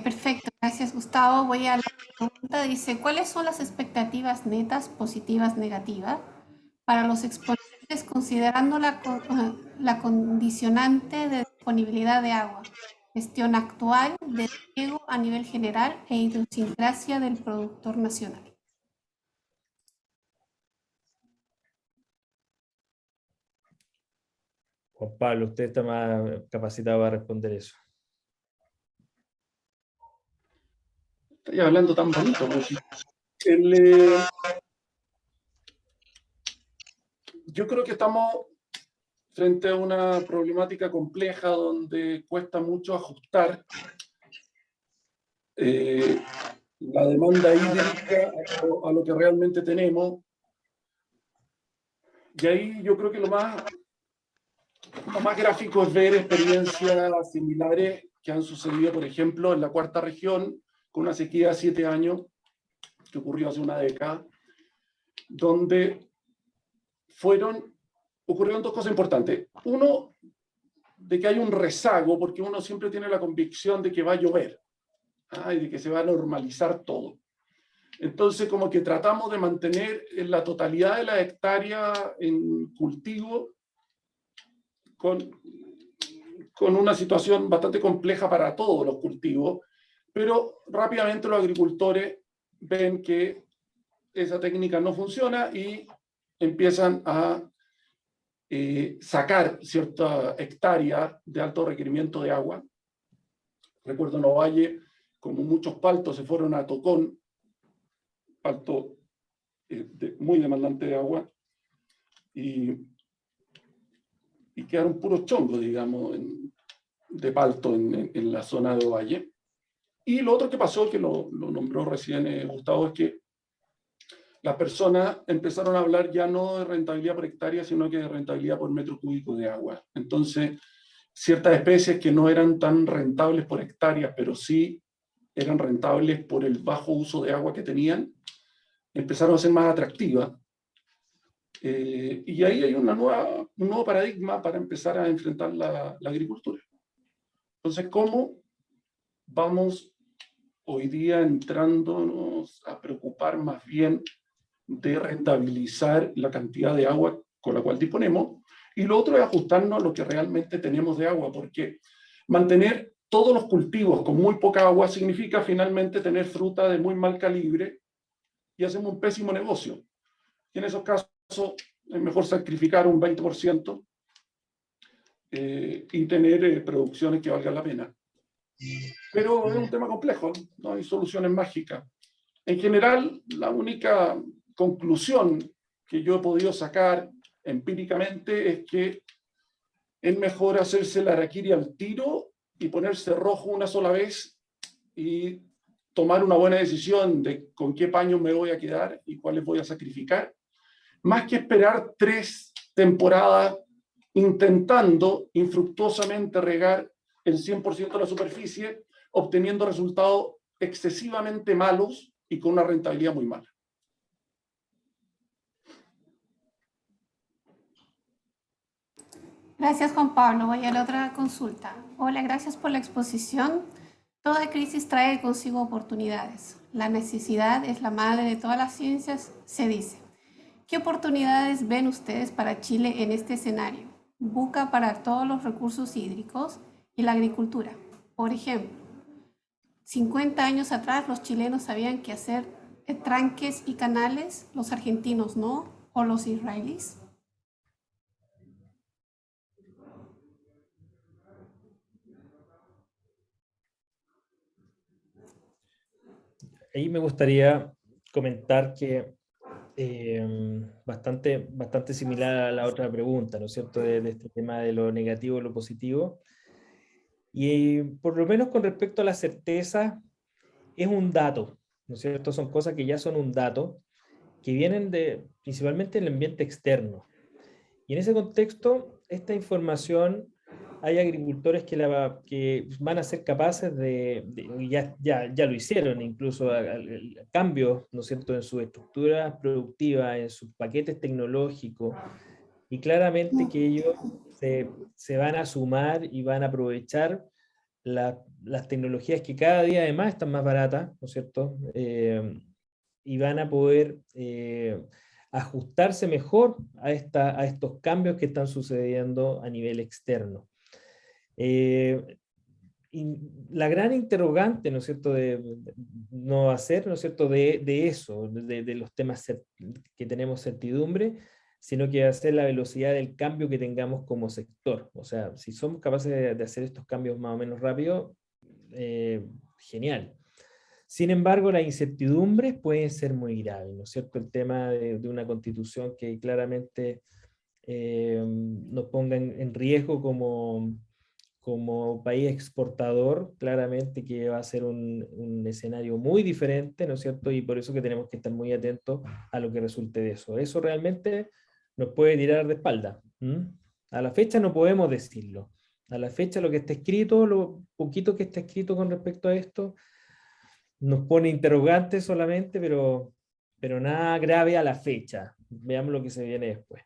Perfecto, gracias Gustavo. Voy a la pregunta, dice, ¿cuáles son las expectativas netas, positivas, negativas, para los exponentes considerando la condicionante de disponibilidad de agua, gestión actual de riego a nivel general e idiosincrasia del productor nacional? Juan Pablo, usted está más capacitado para responder eso. Estoy hablando tan bonito, pues. Yo creo que estamos frente a una problemática compleja donde cuesta mucho ajustar la demanda hídrica a lo que realmente tenemos. Y ahí yo creo que lo más gráfico es ver experiencias similares que han sucedido, por ejemplo, en la cuarta región, con una sequía de 7 años, que ocurrió hace una década, donde ocurrieron 2 cosas importantes. Uno, de que hay un rezago, porque uno siempre tiene la convicción de que va a llover, y de que se va a normalizar todo. Entonces, como que tratamos de mantener la totalidad de la hectárea en cultivo con una situación bastante compleja para todos los cultivos, pero rápidamente los agricultores ven que esa técnica no funciona y empiezan a sacar cierta hectárea de alto requerimiento de agua. Recuerdo en Ovalle, como muchos paltos se fueron a Tocón, palto muy demandante de agua, y quedaron puros chongos, digamos, de palto en la zona de Ovalle. Y lo otro que pasó, que lo nombró recién Gustavo, es que las personas empezaron a hablar ya no de rentabilidad por hectárea, sino que de rentabilidad por metro cúbico de agua. Entonces, ciertas especies que no eran tan rentables por hectárea, pero sí eran rentables por el bajo uso de agua que tenían, empezaron a ser más atractivas. Y ahí hay un nuevo paradigma para empezar a enfrentar la agricultura. Entonces, ¿cómo vamos hoy día entrándonos a preocupar más bien de rentabilizar la cantidad de agua con la cual disponemos? Y lo otro es ajustarnos a lo que realmente tenemos de agua, porque mantener todos los cultivos con muy poca agua significa finalmente tener fruta de muy mal calibre y hacemos un pésimo negocio. Y en esos casos es mejor sacrificar un 20% y tener producciones que valgan la pena. Pero es un tema complejo, no hay soluciones mágicas. En general, la única conclusión que yo he podido sacar empíricamente es que es mejor hacerse el harakiri al tiro y ponerse rojo una sola vez y tomar una buena decisión de con qué paños me voy a quedar y cuáles voy a sacrificar, más que esperar 3 temporadas intentando infructuosamente regar el 100% de la superficie, obteniendo resultados excesivamente malos y con una rentabilidad muy mala. Gracias, Juan Pablo. Voy a la otra consulta. Hola, gracias por la exposición. Toda crisis trae consigo oportunidades. La necesidad es la madre de todas las ciencias, se dice. ¿Qué oportunidades ven ustedes para Chile en este escenario? Busca para todos los recursos hídricos y la agricultura. Por ejemplo, 50 años atrás los chilenos sabían qué hacer tranques y canales, los argentinos no, o los israelíes. Ahí me gustaría comentar que bastante similar a la otra pregunta, ¿no es cierto?, de este tema de lo negativo y lo positivo. Y por lo menos con respecto a la certeza, es un dato, ¿no es cierto? Son cosas que ya son un dato, que vienen principalmente del ambiente externo. Y en ese contexto, esta información, hay agricultores que van a ser capaces ya lo hicieron, incluso cambios, ¿no es cierto?, en su estructura productiva, en sus paquetes tecnológicos, y claramente que ellos se van a sumar y van a aprovechar las tecnologías que cada día además están más baratas, ¿no es cierto?, y van a poder ajustarse mejor a estos cambios que están sucediendo a nivel externo. Y la gran interrogante, ¿no es cierto?, no va a ser, ¿no es cierto?, de eso, de los temas que tenemos certidumbre, sino que va a ser la velocidad del cambio que tengamos como sector. O sea, si somos capaces de hacer estos cambios más o menos rápido, genial. Sin embargo, las incertidumbres pueden ser muy graves, ¿no es cierto? El tema de una constitución que claramente nos ponga en riesgo como país exportador, claramente que va a ser un escenario muy diferente, ¿no es cierto? Y por eso que tenemos que estar muy atentos a lo que resulte de eso. Eso realmente nos puede tirar de espalda. A la fecha no podemos decirlo. A la fecha lo que está escrito, lo poquito que está escrito con respecto a esto, nos pone interrogantes solamente, pero nada grave a la fecha. Veamos lo que se viene después.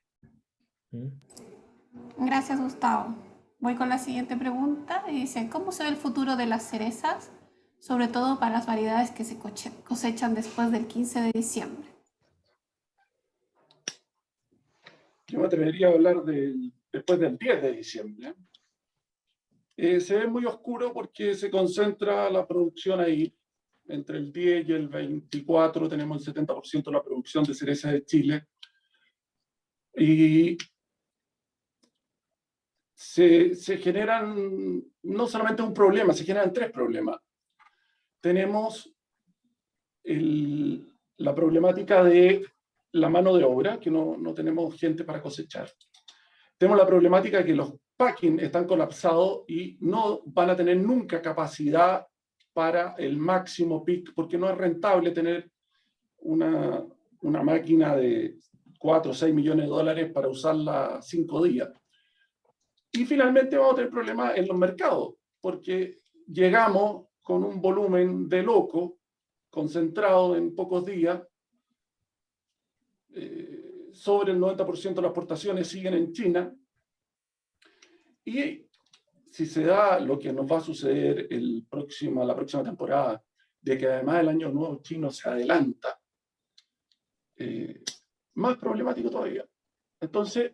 Gracias, Gustavo. Voy con la siguiente pregunta y dice, ¿cómo se ve el futuro de las cerezas, sobre todo para las variedades que se cosechan después del 15 de diciembre? Yo me atrevería a hablar después del 10 de diciembre. Se ve muy oscuro porque se concentra la producción ahí. Entre el 10 y el 24 tenemos el 70% de la producción de cereza de Chile. Y se generan no solamente un problema, se generan 3 problemas. Tenemos la problemática de la mano de obra, que no tenemos gente para cosechar. Tenemos la problemática de que los packing están colapsados y no van a tener nunca capacidad para el máximo peak, porque no es rentable tener una máquina de 4 o 6 millones de dólares para usarla 5 días. Y finalmente vamos a tener problemas en los mercados, porque llegamos con un volumen de loco, concentrado en pocos días. Sobre el 90% de las exportaciones siguen en China. Y si se da lo que nos va a suceder la próxima temporada, de que además el año nuevo chino se adelanta, más problemático todavía. Entonces,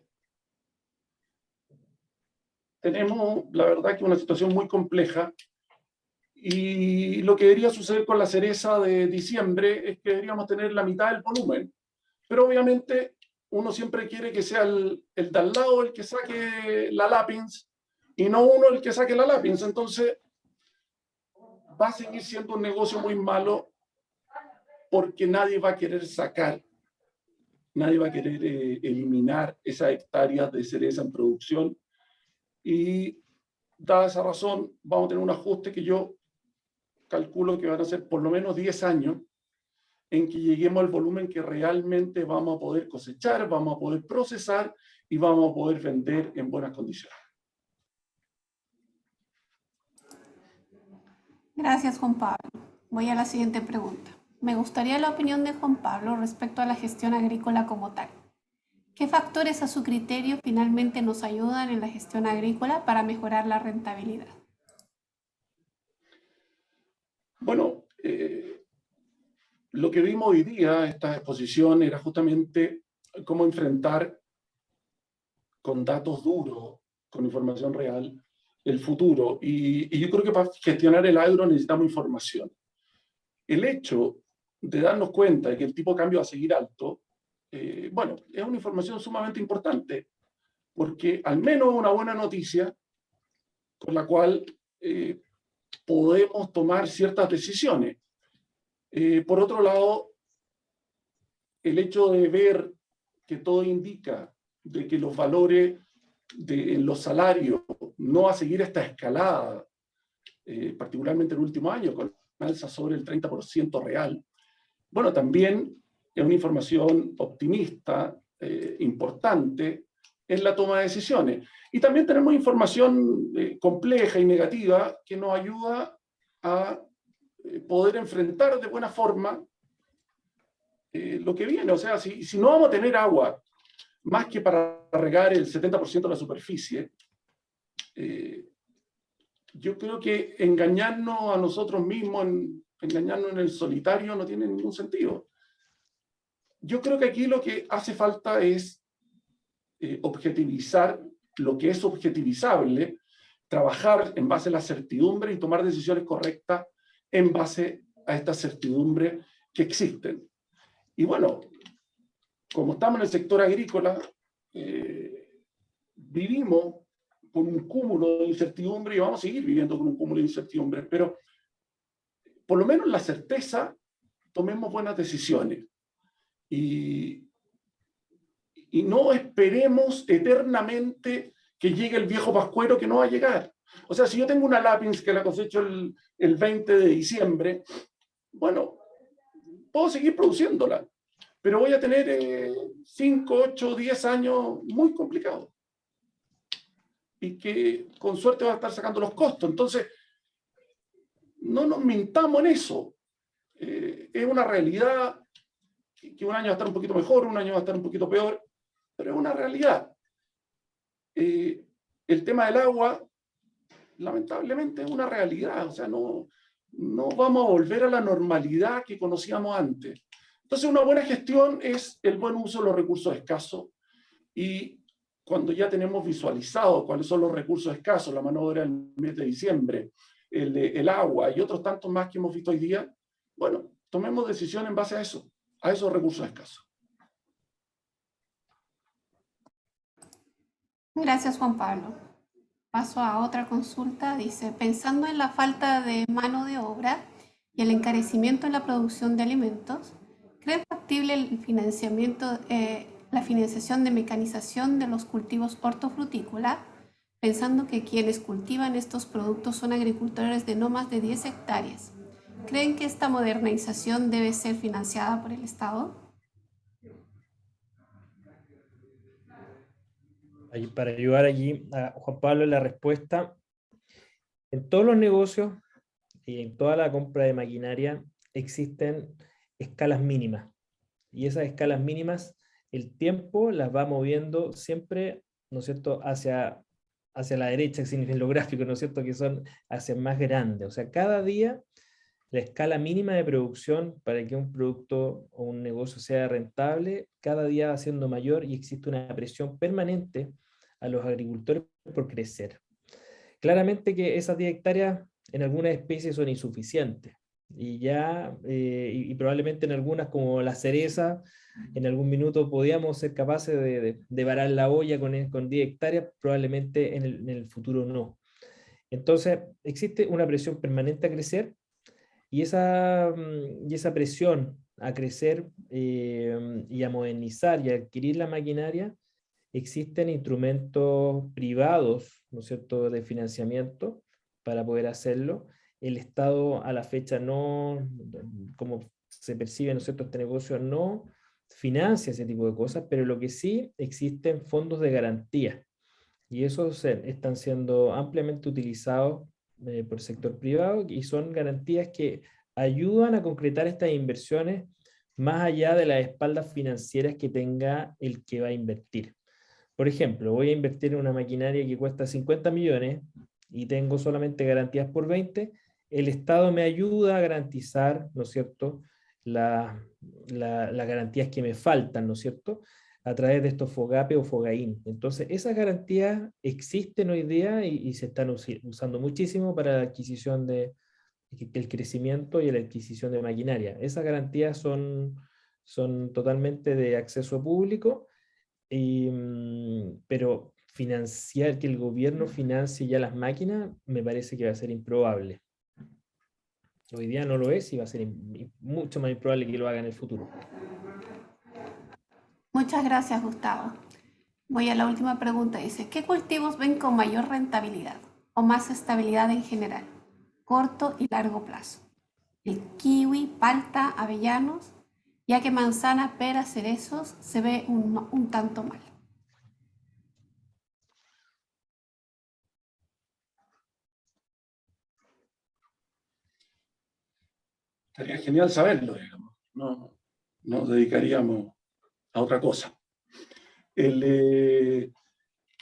tenemos, la verdad, que una situación muy compleja, y lo que debería suceder con la cereza de diciembre es que deberíamos tener la mitad del volumen, pero obviamente uno siempre quiere que sea el de al lado el que saque la lápiz y no uno el que saque la lápiz. Entonces va a seguir siendo un negocio muy malo, porque nadie va a querer sacar, nadie va a querer eliminar esas hectáreas de cereza en producción, y dada esa razón vamos a tener un ajuste que yo calculo que van a ser por lo menos 10 años en que lleguemos al volumen que realmente vamos a poder cosechar, vamos a poder procesar y vamos a poder vender en buenas condiciones. Gracias, Juan Pablo. Voy a la siguiente pregunta. Me gustaría la opinión de Juan Pablo respecto a la gestión agrícola como tal. ¿Qué factores a su criterio finalmente nos ayudan en la gestión agrícola para mejorar la rentabilidad? Bueno, lo que vimos hoy día, esta exposición, era justamente cómo enfrentar con datos duros, con información real, el futuro. Y yo creo que para gestionar el agro necesitamos información. El hecho de darnos cuenta de que el tipo de cambio va a seguir alto, bueno, es una información sumamente importante, porque al menos es una buena noticia con la cual podemos tomar ciertas decisiones. Por otro lado, el hecho de ver que todo indica de que los valores en los salarios no va a seguir esta escalada, particularmente en el último año, con alza sobre el 30% real, bueno, también es una información optimista, importante en la toma de decisiones. Y también tenemos información compleja y negativa que nos ayuda a poder enfrentar de buena forma lo que viene. O sea, si no vamos a tener agua más que para regar el 70% de la superficie, yo creo que engañarnos a nosotros mismos, engañarnos en el solitario, no tiene ningún sentido. Yo creo que aquí lo que hace falta es objetivizar lo que es objetivizable, trabajar en base a la certidumbre y tomar decisiones correctas en base a estas certidumbres que existen. Y bueno, como estamos en el sector agrícola, vivimos con un cúmulo de incertidumbre y vamos a seguir viviendo con un cúmulo de incertidumbre, pero por lo menos la certeza, tomemos buenas decisiones y no esperemos eternamente que llegue el viejo pascuero, que no va a llegar. O sea, si yo tengo una lápiz que la cosecho el 20 de diciembre, bueno, puedo seguir produciéndola, pero voy a tener 5, 8, 10 años muy complicados, y que con suerte va a estar sacando los costos. Entonces, no nos mintamos en eso. Es una realidad que un año va a estar un poquito mejor, un año va a estar un poquito peor, pero es una realidad. El tema del agua, lamentablemente, es una realidad. O sea, no vamos a volver a la normalidad que conocíamos antes. Entonces, una buena gestión es el buen uso de los recursos escasos, y cuando ya tenemos visualizado cuáles son los recursos escasos, la mano de obra del mes de diciembre, el agua y otros tantos más que hemos visto hoy día, bueno, tomemos decisiones en base a eso, a esos recursos escasos. Gracias, Juan Pablo. Paso a otra consulta. Dice, pensando en la falta de mano de obra y el encarecimiento en la producción de alimentos, ¿cree factible el financiamiento, la financiación de mecanización de los cultivos hortofrutícola, pensando que quienes cultivan estos productos son agricultores de no más de 10 hectáreas? ¿Creen que esta modernización debe ser financiada por el Estado? Para ayudar allí a Juan Pablo en la respuesta, en todos los negocios en toda la compra de maquinaria existen escalas mínimas. Y esas escalas mínimas, el tiempo las va moviendo siempre, ¿no es cierto?, hacia la derecha, que significa lo gráfico, ¿no es cierto?, que son hacia más grandes. O sea, cada día la escala mínima de producción para que un producto o un negocio sea rentable, cada día va siendo mayor y existe una presión permanente a los agricultores por crecer. Claramente que esas 10 hectáreas en algunas especies son insuficientes y y probablemente en algunas como la cereza, en algún minuto podíamos ser capaces de varar la olla con 10 hectáreas, probablemente en el futuro no. Entonces existe una presión permanente a crecer y esa presión a crecer y a modernizar y a adquirir la maquinaria, existen instrumentos privados, ¿no es cierto?, de financiamiento para poder hacerlo. El Estado a la fecha no, como se percibe, ¿no es cierto?, este negocio no financia ese tipo de cosas, pero lo que sí existen fondos de garantía y esos están siendo ampliamente utilizados por el sector privado y son garantías que ayudan a concretar estas inversiones más allá de las espaldas financieras que tenga el que va a invertir. Por ejemplo, voy a invertir en una maquinaria que cuesta 50 millones y tengo solamente garantías por 20, el Estado me ayuda a garantizar, ¿no es cierto?, las garantías que me faltan, ¿no es cierto?, a través de estos FOGAPE o FOGAIN. Entonces, esas garantías existen hoy día y se están usando muchísimo para la adquisición el crecimiento y la adquisición de maquinaria. Esas garantías son totalmente de acceso público, pero financiar, que el gobierno financie ya las máquinas, me parece que va a ser improbable. Hoy día no lo es y va a ser mucho más improbable que lo haga en el futuro. Muchas gracias, Gustavo. Voy a la última pregunta. Dice, ¿qué cultivos ven con mayor rentabilidad o más estabilidad en general, corto y largo plazo? El kiwi, palta, avellanos, ya que manzana, pera, cerezos se ve un tanto mal. Sería genial saberlo, digamos. No nos dedicaríamos a otra cosa.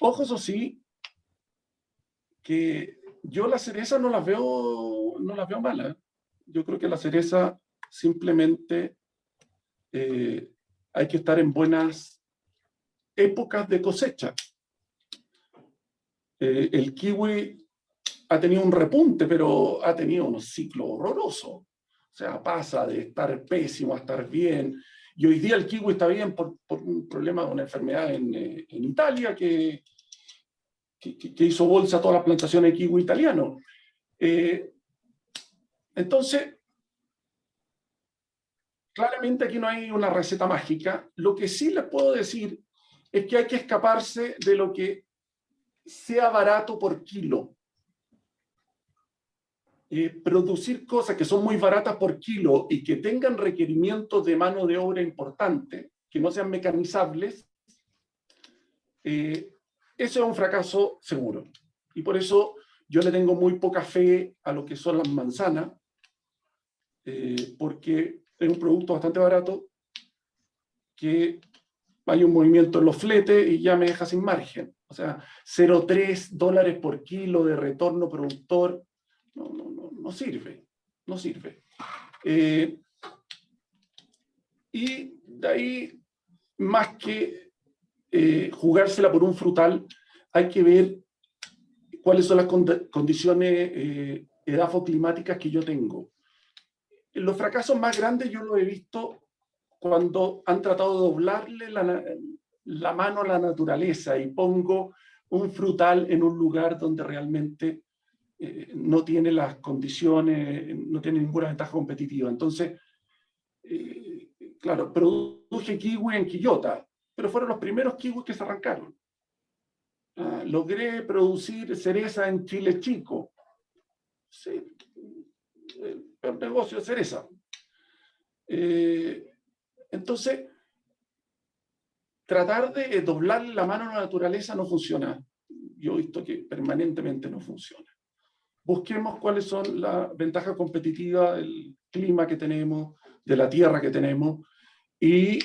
Ojo, eso sí, que yo las cerezas no las veo malas. Yo creo que la cereza simplemente hay que estar en buenas épocas de cosecha. El kiwi ha tenido un repunte, pero ha tenido unos ciclos horrorosos. O sea, pasa de estar pésimo a estar bien. Y hoy día el kiwi está bien por un problema de una enfermedad en Italia que hizo bolsa a todas las plantaciones de kiwi italiano. Entonces, claramente aquí no hay una receta mágica. Lo que sí les puedo decir es que hay que escaparse de lo que sea barato por kilo. Producir cosas que son muy baratas por kilo y que tengan requerimientos de mano de obra importante, que no sean mecanizables, eso es un fracaso seguro. Y por eso yo le tengo muy poca fe a lo que son las manzanas, porque es un producto bastante barato, que hay un movimiento en los fletes y ya me deja sin margen. O sea, $0,3 por kilo de retorno productor, no sirve, no sirve. Y de ahí, más que jugársela por un frutal, hay que ver cuáles son las condiciones edafoclimáticas que yo tengo. Los fracasos más grandes yo los he visto cuando han tratado de doblarle la mano a la naturaleza y pongo un frutal en un lugar donde realmente no tiene las condiciones, no tiene ninguna ventaja competitiva. Entonces, claro, produje kiwi en Quillota, pero fueron los primeros kiwis que se arrancaron. Logré producir cereza en Chile Chico. Sí, el negocio de cereza. Entonces, tratar de doblarle la mano a la naturaleza no funciona. Yo he visto que permanentemente no funciona. busquemos cuáles son las ventajas competitivas del clima que tenemos, de la tierra que tenemos, y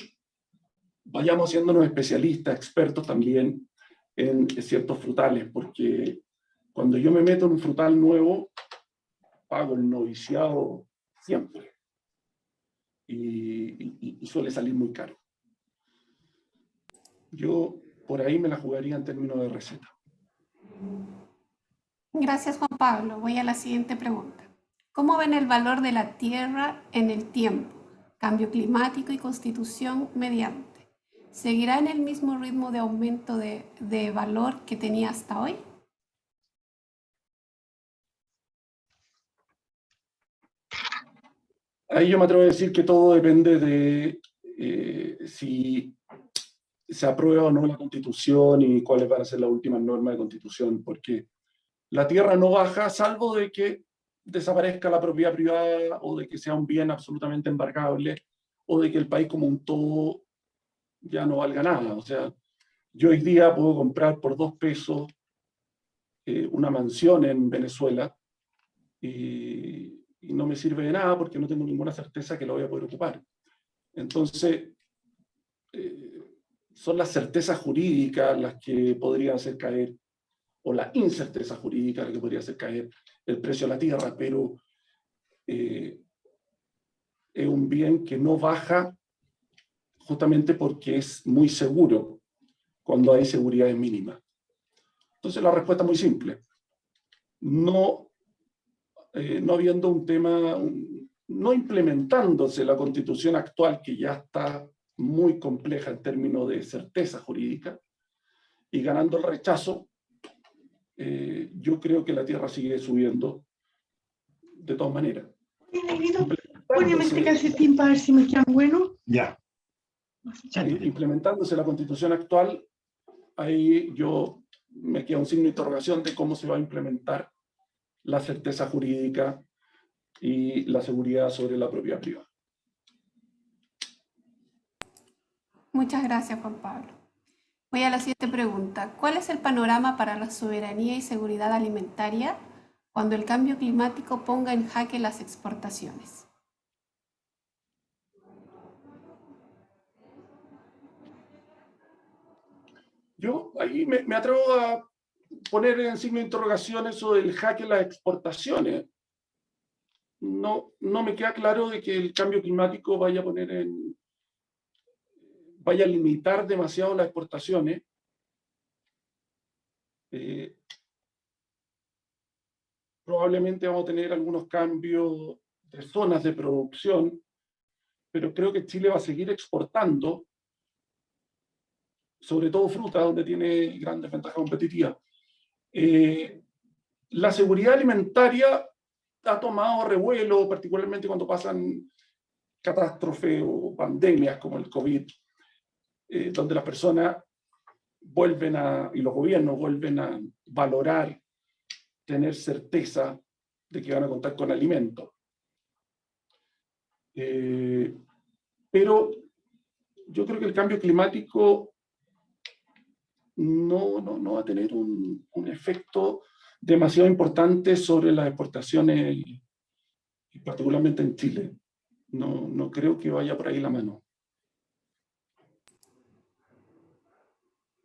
vayamos haciéndonos especialistas, expertos también en ciertos frutales, porque cuando yo me meto en un frutal nuevo, pago el noviciado siempre. Y suele salir muy caro. Yo por ahí me la jugaría en términos de receta. Gracias, Juan Pablo. Voy a la siguiente pregunta. ¿Cómo ven el valor de la tierra en el tiempo? Cambio climático y constitución mediante. ¿Seguirá en el mismo ritmo de aumento de valor que tenía hasta hoy? Ahí yo me atrevo a decir que todo depende de si se aprueba o no la Constitución y cuáles van a ser las últimas normas de Constitución, porque la tierra no baja salvo de que desaparezca la propiedad privada o de que sea un bien absolutamente embargable o de que el país como un todo ya no valga nada. O sea, yo hoy día puedo comprar por 2 pesos una mansión en Venezuela y no me sirve de nada porque no tengo ninguna certeza que lo voy a poder ocupar. Entonces, son las certezas jurídicas las que podrían hacer caer, o la incerteza jurídica la que podría hacer caer el precio de la tierra, pero es un bien que no baja justamente porque es muy seguro cuando hay seguridades mínimas. Entonces la respuesta es muy simple. No habiendo un tema, no implementándose la Constitución actual, que ya está muy compleja en términos de certeza jurídica, y ganando el rechazo, yo creo que la tierra sigue subiendo de todas maneras. Podríamos explicar ese tiempo a ver si me quedan buenos. Ya. Implementándose la Constitución actual, ahí yo me queda un signo de interrogación de cómo se va a implementar la certeza jurídica y la seguridad sobre la propiedad privada. Muchas gracias, Juan Pablo. Voy a la siguiente pregunta. ¿Cuál es el panorama para la soberanía y seguridad alimentaria cuando el cambio climático ponga en jaque las exportaciones? Yo ahí me atrevo a poner en signo de interrogación eso del jaque en las exportaciones. No me queda claro de que el cambio climático vaya a limitar demasiado las exportaciones. Probablemente vamos a tener algunos cambios de zonas de producción, pero creo que Chile va a seguir exportando, sobre todo fruta, donde tiene grandes ventajas competitivas. La seguridad alimentaria ha tomado revuelo, particularmente cuando pasan catástrofes o pandemias como el COVID, donde las personas y los gobiernos vuelven a valorar tener certeza de que van a contar con alimentos. Pero yo creo que el cambio climático no va a tener un efecto demasiado importante sobre las exportaciones, y particularmente en Chile. No creo que vaya por ahí la mano.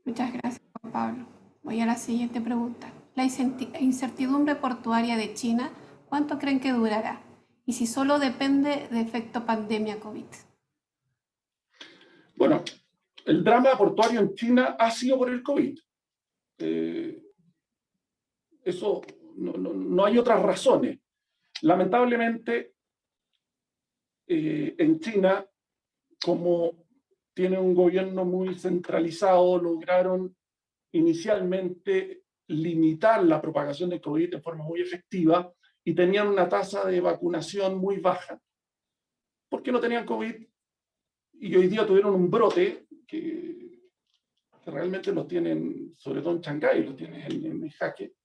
Muchas gracias, Juan Pablo. Voy a la siguiente pregunta. La incertidumbre portuaria de China, ¿cuánto creen que durará? Y si solo depende de efecto pandemia COVID. Bueno, el drama portuario en China ha sido por el COVID. Eso no hay otras razones. Lamentablemente, en China, como tiene un gobierno muy centralizado, lograron inicialmente limitar la propagación del COVID de forma muy efectiva y tenían una tasa de vacunación muy baja, porque no tenían COVID, y hoy día tuvieron un brote que realmente lo tienen, sobre todo en Shanghái, lo tienen en jaque.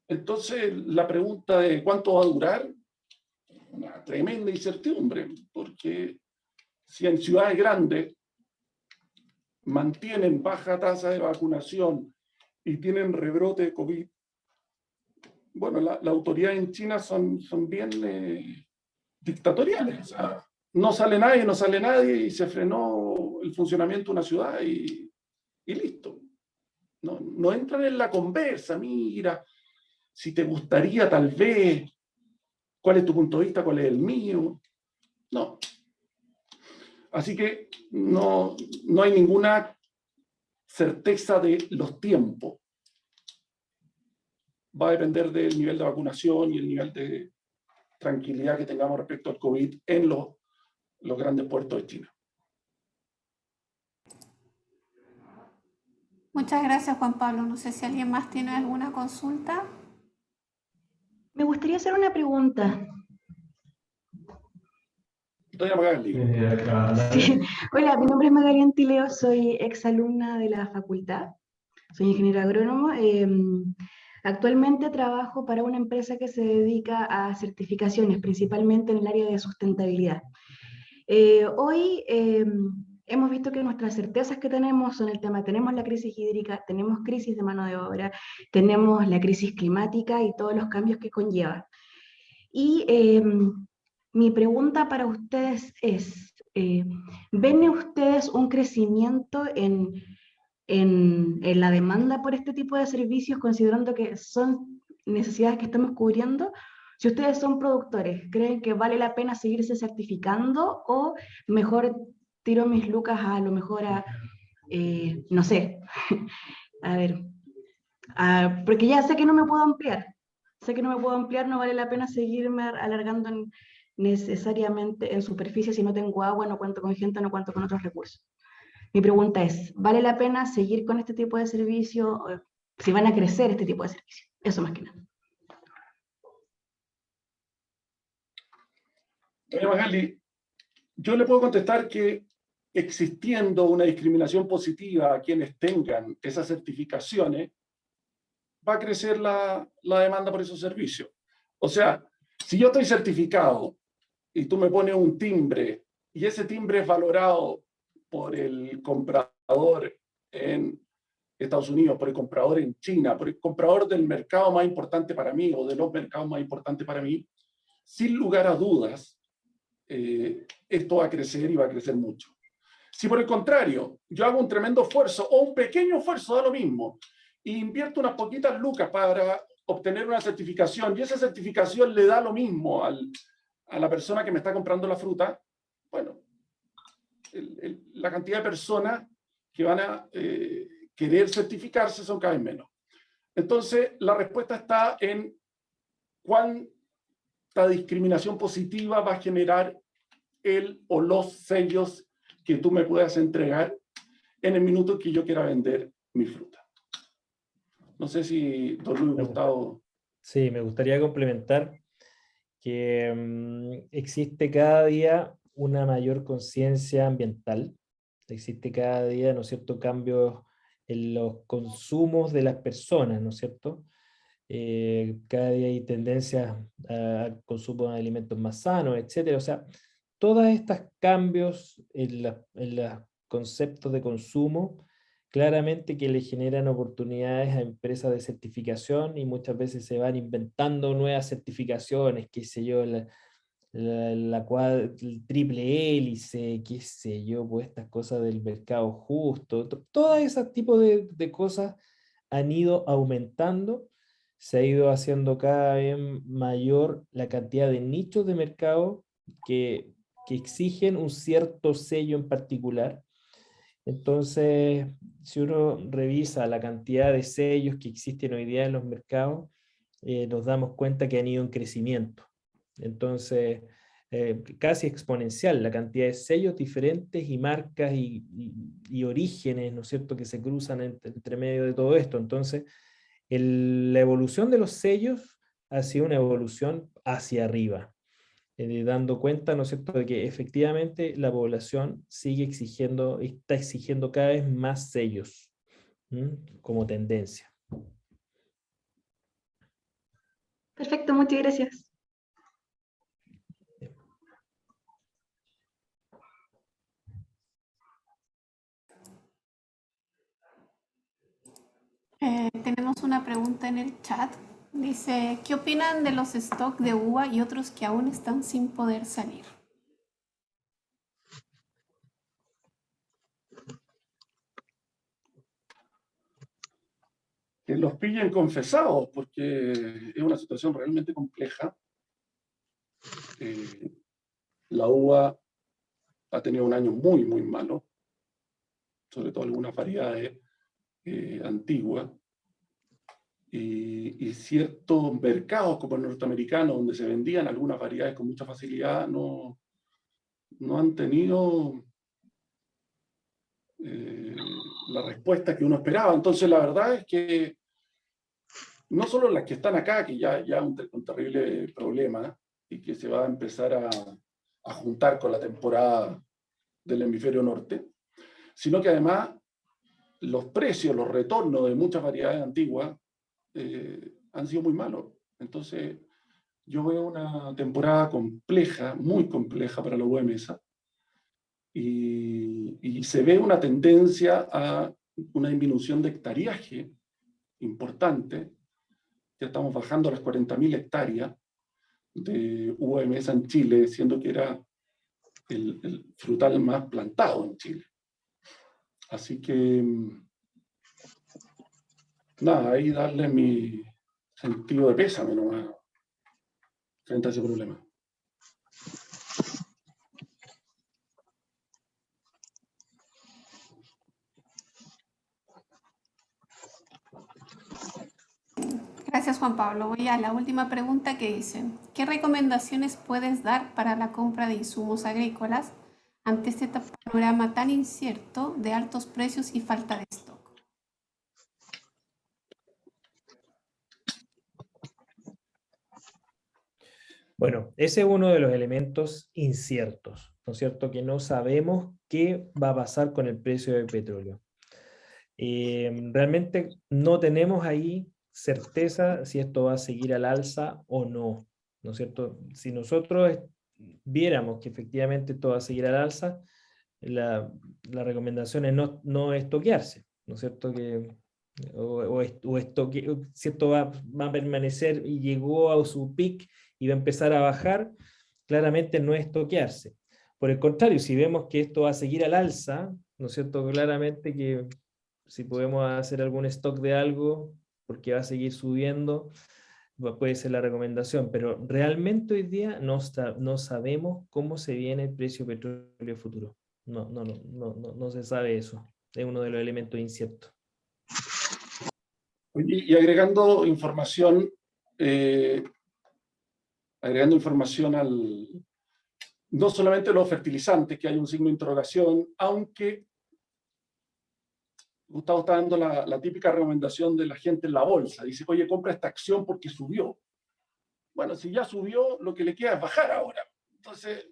Entonces, la pregunta de cuánto va a durar, una tremenda incertidumbre, porque si en ciudades grandes mantienen baja tasa de vacunación y tienen rebrote de COVID, bueno, las autoridades en China son bien dictatoriales. O sea, no sale nadie y se frenó el funcionamiento de una ciudad y listo. No entran en la conversa, mira, si te gustaría tal vez, cuál es tu punto de vista, cuál es el mío. No. Así que no hay ninguna certeza de los tiempos. Va a depender del nivel de vacunación y el nivel de tranquilidad que tengamos respecto al COVID en los grandes puertos de China. Muchas gracias, Juan Pablo. No sé si alguien más tiene alguna consulta. Me gustaría hacer una pregunta. Doña Magali. Sí. Hola, mi nombre es Magali Antileo, soy exalumna de la facultad, soy ingeniera agrónomo. Actualmente trabajo para una empresa que se dedica a certificaciones, principalmente en el área de sustentabilidad. Hoy hemos visto que nuestras certezas que tenemos son el tema, tenemos la crisis hídrica, tenemos crisis de mano de obra, tenemos la crisis climática y todos los cambios que conlleva. Y mi pregunta para ustedes es, ¿ven ustedes un crecimiento en la demanda por este tipo de servicios, considerando que son necesidades que estamos cubriendo? Si ustedes son productores, ¿creen que vale la pena seguirse certificando o mejor tiro mis lucas a lo mejor a, no sé, a ver, porque ya sé que no me puedo ampliar? Sé que no me puedo ampliar, no vale la pena seguirme alargando necesariamente en superficie si no tengo agua, no cuento con gente, no cuento con otros recursos. Mi pregunta es, ¿vale la pena seguir con este tipo de servicio? Si van a crecer este tipo de servicio. Eso más que nada. Doña Magali, yo le puedo contestar que existiendo una discriminación positiva a quienes tengan esas certificaciones, va a crecer la demanda por esos servicios. O sea, si yo estoy certificado y tú me pones un timbre y ese timbre es valorado por el comprador en Estados Unidos, por el comprador en China, por el comprador del mercado más importante para mí o de los mercados más importantes para mí, sin lugar a dudas, esto va a crecer y va a crecer mucho. Si por el contrario, yo hago un tremendo esfuerzo o un pequeño esfuerzo, da lo mismo, e invierto unas poquitas lucas para obtener una certificación y esa certificación le da lo mismo a la persona que me está comprando la fruta, bueno, la cantidad de personas que van a querer certificarse son cada vez menos. Entonces, la respuesta está en cuánta discriminación positiva va a generar el o los sellos que tú me puedas entregar en el minuto que yo quiera vender mi fruta. No sé si don Luis Gustavo... Sí, me gustaría complementar que existe cada día una mayor conciencia ambiental, existe cada día, ¿no es cierto?, cambios en los consumos de las personas, ¿no es cierto? Cada día hay tendencias al consumo de alimentos más sanos, etcétera. O sea, todos estos cambios en los conceptos de consumo, claramente que le generan oportunidades a empresas de certificación y muchas veces se van inventando nuevas certificaciones, qué sé yo, el triple hélice, qué sé yo, pues estas cosas del mercado justo, todo ese tipo de cosas han ido aumentando, se ha ido haciendo cada vez mayor la cantidad de nichos de mercado que exigen un cierto sello en particular. Entonces, si uno revisa la cantidad de sellos que existen hoy día en los mercados, nos damos cuenta que han ido en crecimiento. Entonces, casi exponencial la cantidad de sellos diferentes y marcas y orígenes, ¿no es cierto?, que se cruzan entre medio de todo esto. Entonces, la evolución de los sellos ha sido una evolución hacia arriba, dando cuenta, ¿no es cierto?, de que efectivamente la población está exigiendo cada vez más sellos, como tendencia. Perfecto, muchas gracias. Tenemos una pregunta en el chat. Dice, ¿qué opinan de los stocks de uva y otros que aún están sin poder salir? Que los pillen confesados, porque es una situación realmente compleja. La uva ha tenido un año muy, muy malo, sobre todo algunas variedades antiguas, y ciertos mercados como el norteamericano, donde se vendían algunas variedades con mucha facilidad, no han tenido la respuesta que uno esperaba. Entonces la verdad es que no solo las que están acá, que ya es un terrible problema, y que se va a empezar a juntar con la temporada del hemisferio norte, sino que además los precios, los retornos de muchas variedades antiguas han sido muy malos. Entonces, yo veo una temporada compleja, muy compleja para la uva de mesa, y se ve una tendencia a una disminución de hectariaje importante. Ya estamos bajando a las 40.000 hectáreas de uva de mesa en Chile, siendo que era el frutal más plantado en Chile. Así que, nada, ahí darle mi sentido de pésame nomás frente a ese problema. Gracias, Juan Pablo. Voy a la última pregunta que dice, ¿qué recomendaciones puedes dar para la compra de insumos agrícolas ante este panorama tan incierto de altos precios y falta de stock? Bueno, ese es uno de los elementos inciertos, ¿no es cierto? Que no sabemos qué va a pasar con el precio del petróleo. Realmente no tenemos ahí certeza si esto va a seguir al alza o no, ¿no es cierto? Si nosotros viéramos que efectivamente esto va a seguir al alza, la recomendación es no estoquearse, ¿no es cierto? Si esto va a permanecer y llegó a su peak y va a empezar a bajar, claramente no estoquearse. Por el contrario, si vemos que esto va a seguir al alza, ¿no es cierto? Claramente que si podemos hacer algún stock de algo, porque va a seguir subiendo, puede ser la recomendación, pero realmente hoy día no sabemos cómo se viene el precio del petróleo futuro. No se sabe eso. Es uno de los elementos inciertos. Y agregando información, no solamente los fertilizantes, que hay un signo de interrogación, aunque Gustavo está dando la típica recomendación de la gente en la bolsa. Dice, oye, compra esta acción porque subió. Bueno, si ya subió, lo que le queda es bajar ahora. Entonces,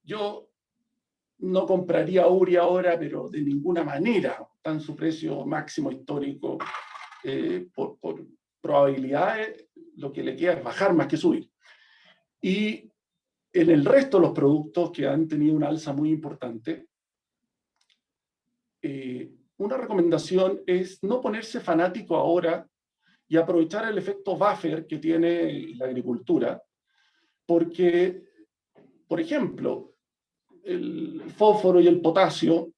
yo no compraría URI ahora, pero de ninguna manera. Está en su precio máximo histórico. Por probabilidades, lo que le queda es bajar más que subir. Y en el resto de los productos que han tenido una alza muy importante, una recomendación es no ponerse fanático ahora y aprovechar el efecto buffer que tiene la agricultura, porque, por ejemplo, el fósforo y el potasio,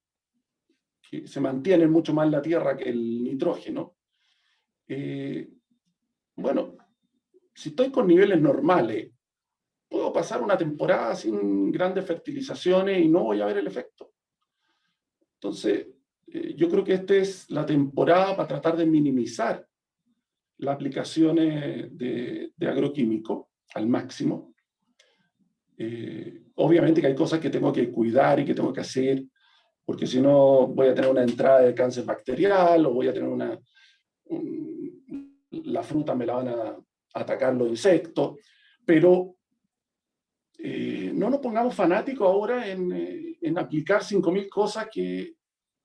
que se mantienen mucho más en la tierra que el nitrógeno, bueno, si estoy con niveles normales, puedo pasar una temporada sin grandes fertilizaciones y no voy a ver el efecto. Entonces, yo creo que esta es la temporada para tratar de minimizar las aplicaciones de agroquímicos al máximo. Obviamente que hay cosas que tengo que cuidar y que tengo que hacer, porque si no voy a tener una entrada de cáncer bacterial o voy a tener la fruta me la van a atacar los insectos, pero no nos pongamos fanáticos ahora en aplicar 5.000 cosas que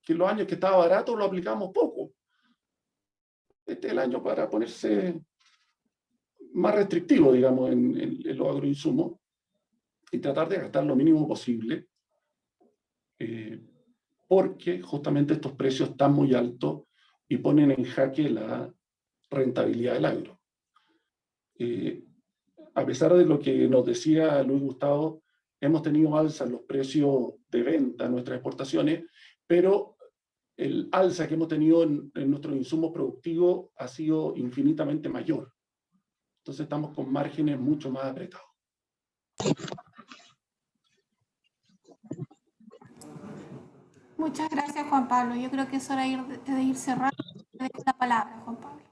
los años que estaba barato lo aplicamos poco. Este es el año para ponerse más restrictivo, digamos, en los agroinsumos y tratar de gastar lo mínimo posible, porque justamente estos precios están muy altos y ponen en jaque la rentabilidad del agro. A pesar de lo que nos decía Luis Gustavo, hemos tenido alza en los precios de venta de nuestras exportaciones, pero el alza que hemos tenido en nuestros insumos productivos ha sido infinitamente mayor. Entonces estamos con márgenes mucho más apretados. Muchas gracias, Juan Pablo. Yo creo que es hora de ir cerrando. Te dejo la palabra, Juan Pablo.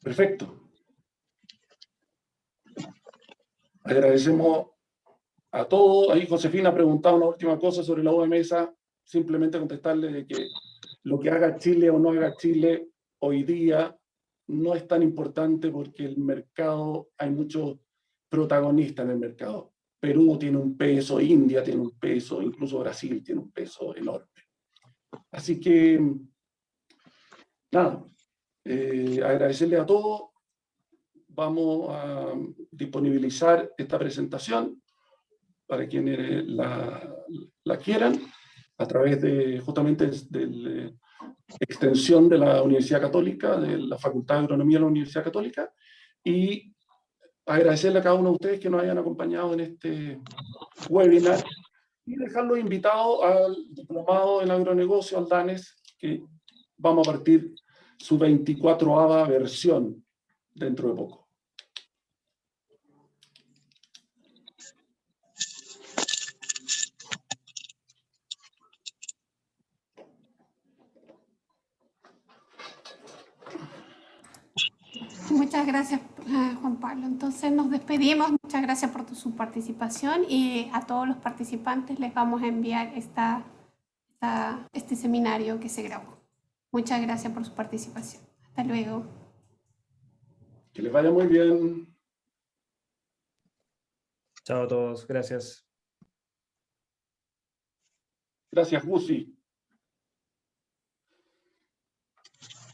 Perfecto. Agradecemos a todos. Ahí Josefina ha preguntado una última cosa sobre la UEMESA. Simplemente contestarle de que lo que haga Chile o no haga Chile hoy día no es tan importante porque el mercado, hay muchos protagonistas en el mercado. Perú tiene un peso, India tiene un peso, incluso Brasil tiene un peso enorme. Así que, nada, agradecerle a todos. Vamos a disponibilizar esta presentación para quienes la quieran a través de justamente de la extensión de la Universidad Católica, de la Facultad de Agronomía de la Universidad Católica, y agradecerle a cada uno de ustedes que nos hayan acompañado en este webinar y dejarlos invitados al diplomado en agronegocio, al DANES, que vamos a partir su 24ª versión dentro de poco. Muchas gracias, Juan Pablo. Entonces nos despedimos. Muchas gracias por su participación y a todos los participantes les vamos a enviar este seminario que se grabó. Muchas gracias por su participación. Hasta luego. Que les vaya muy bien. Chao a todos, gracias. Gracias, Gusi.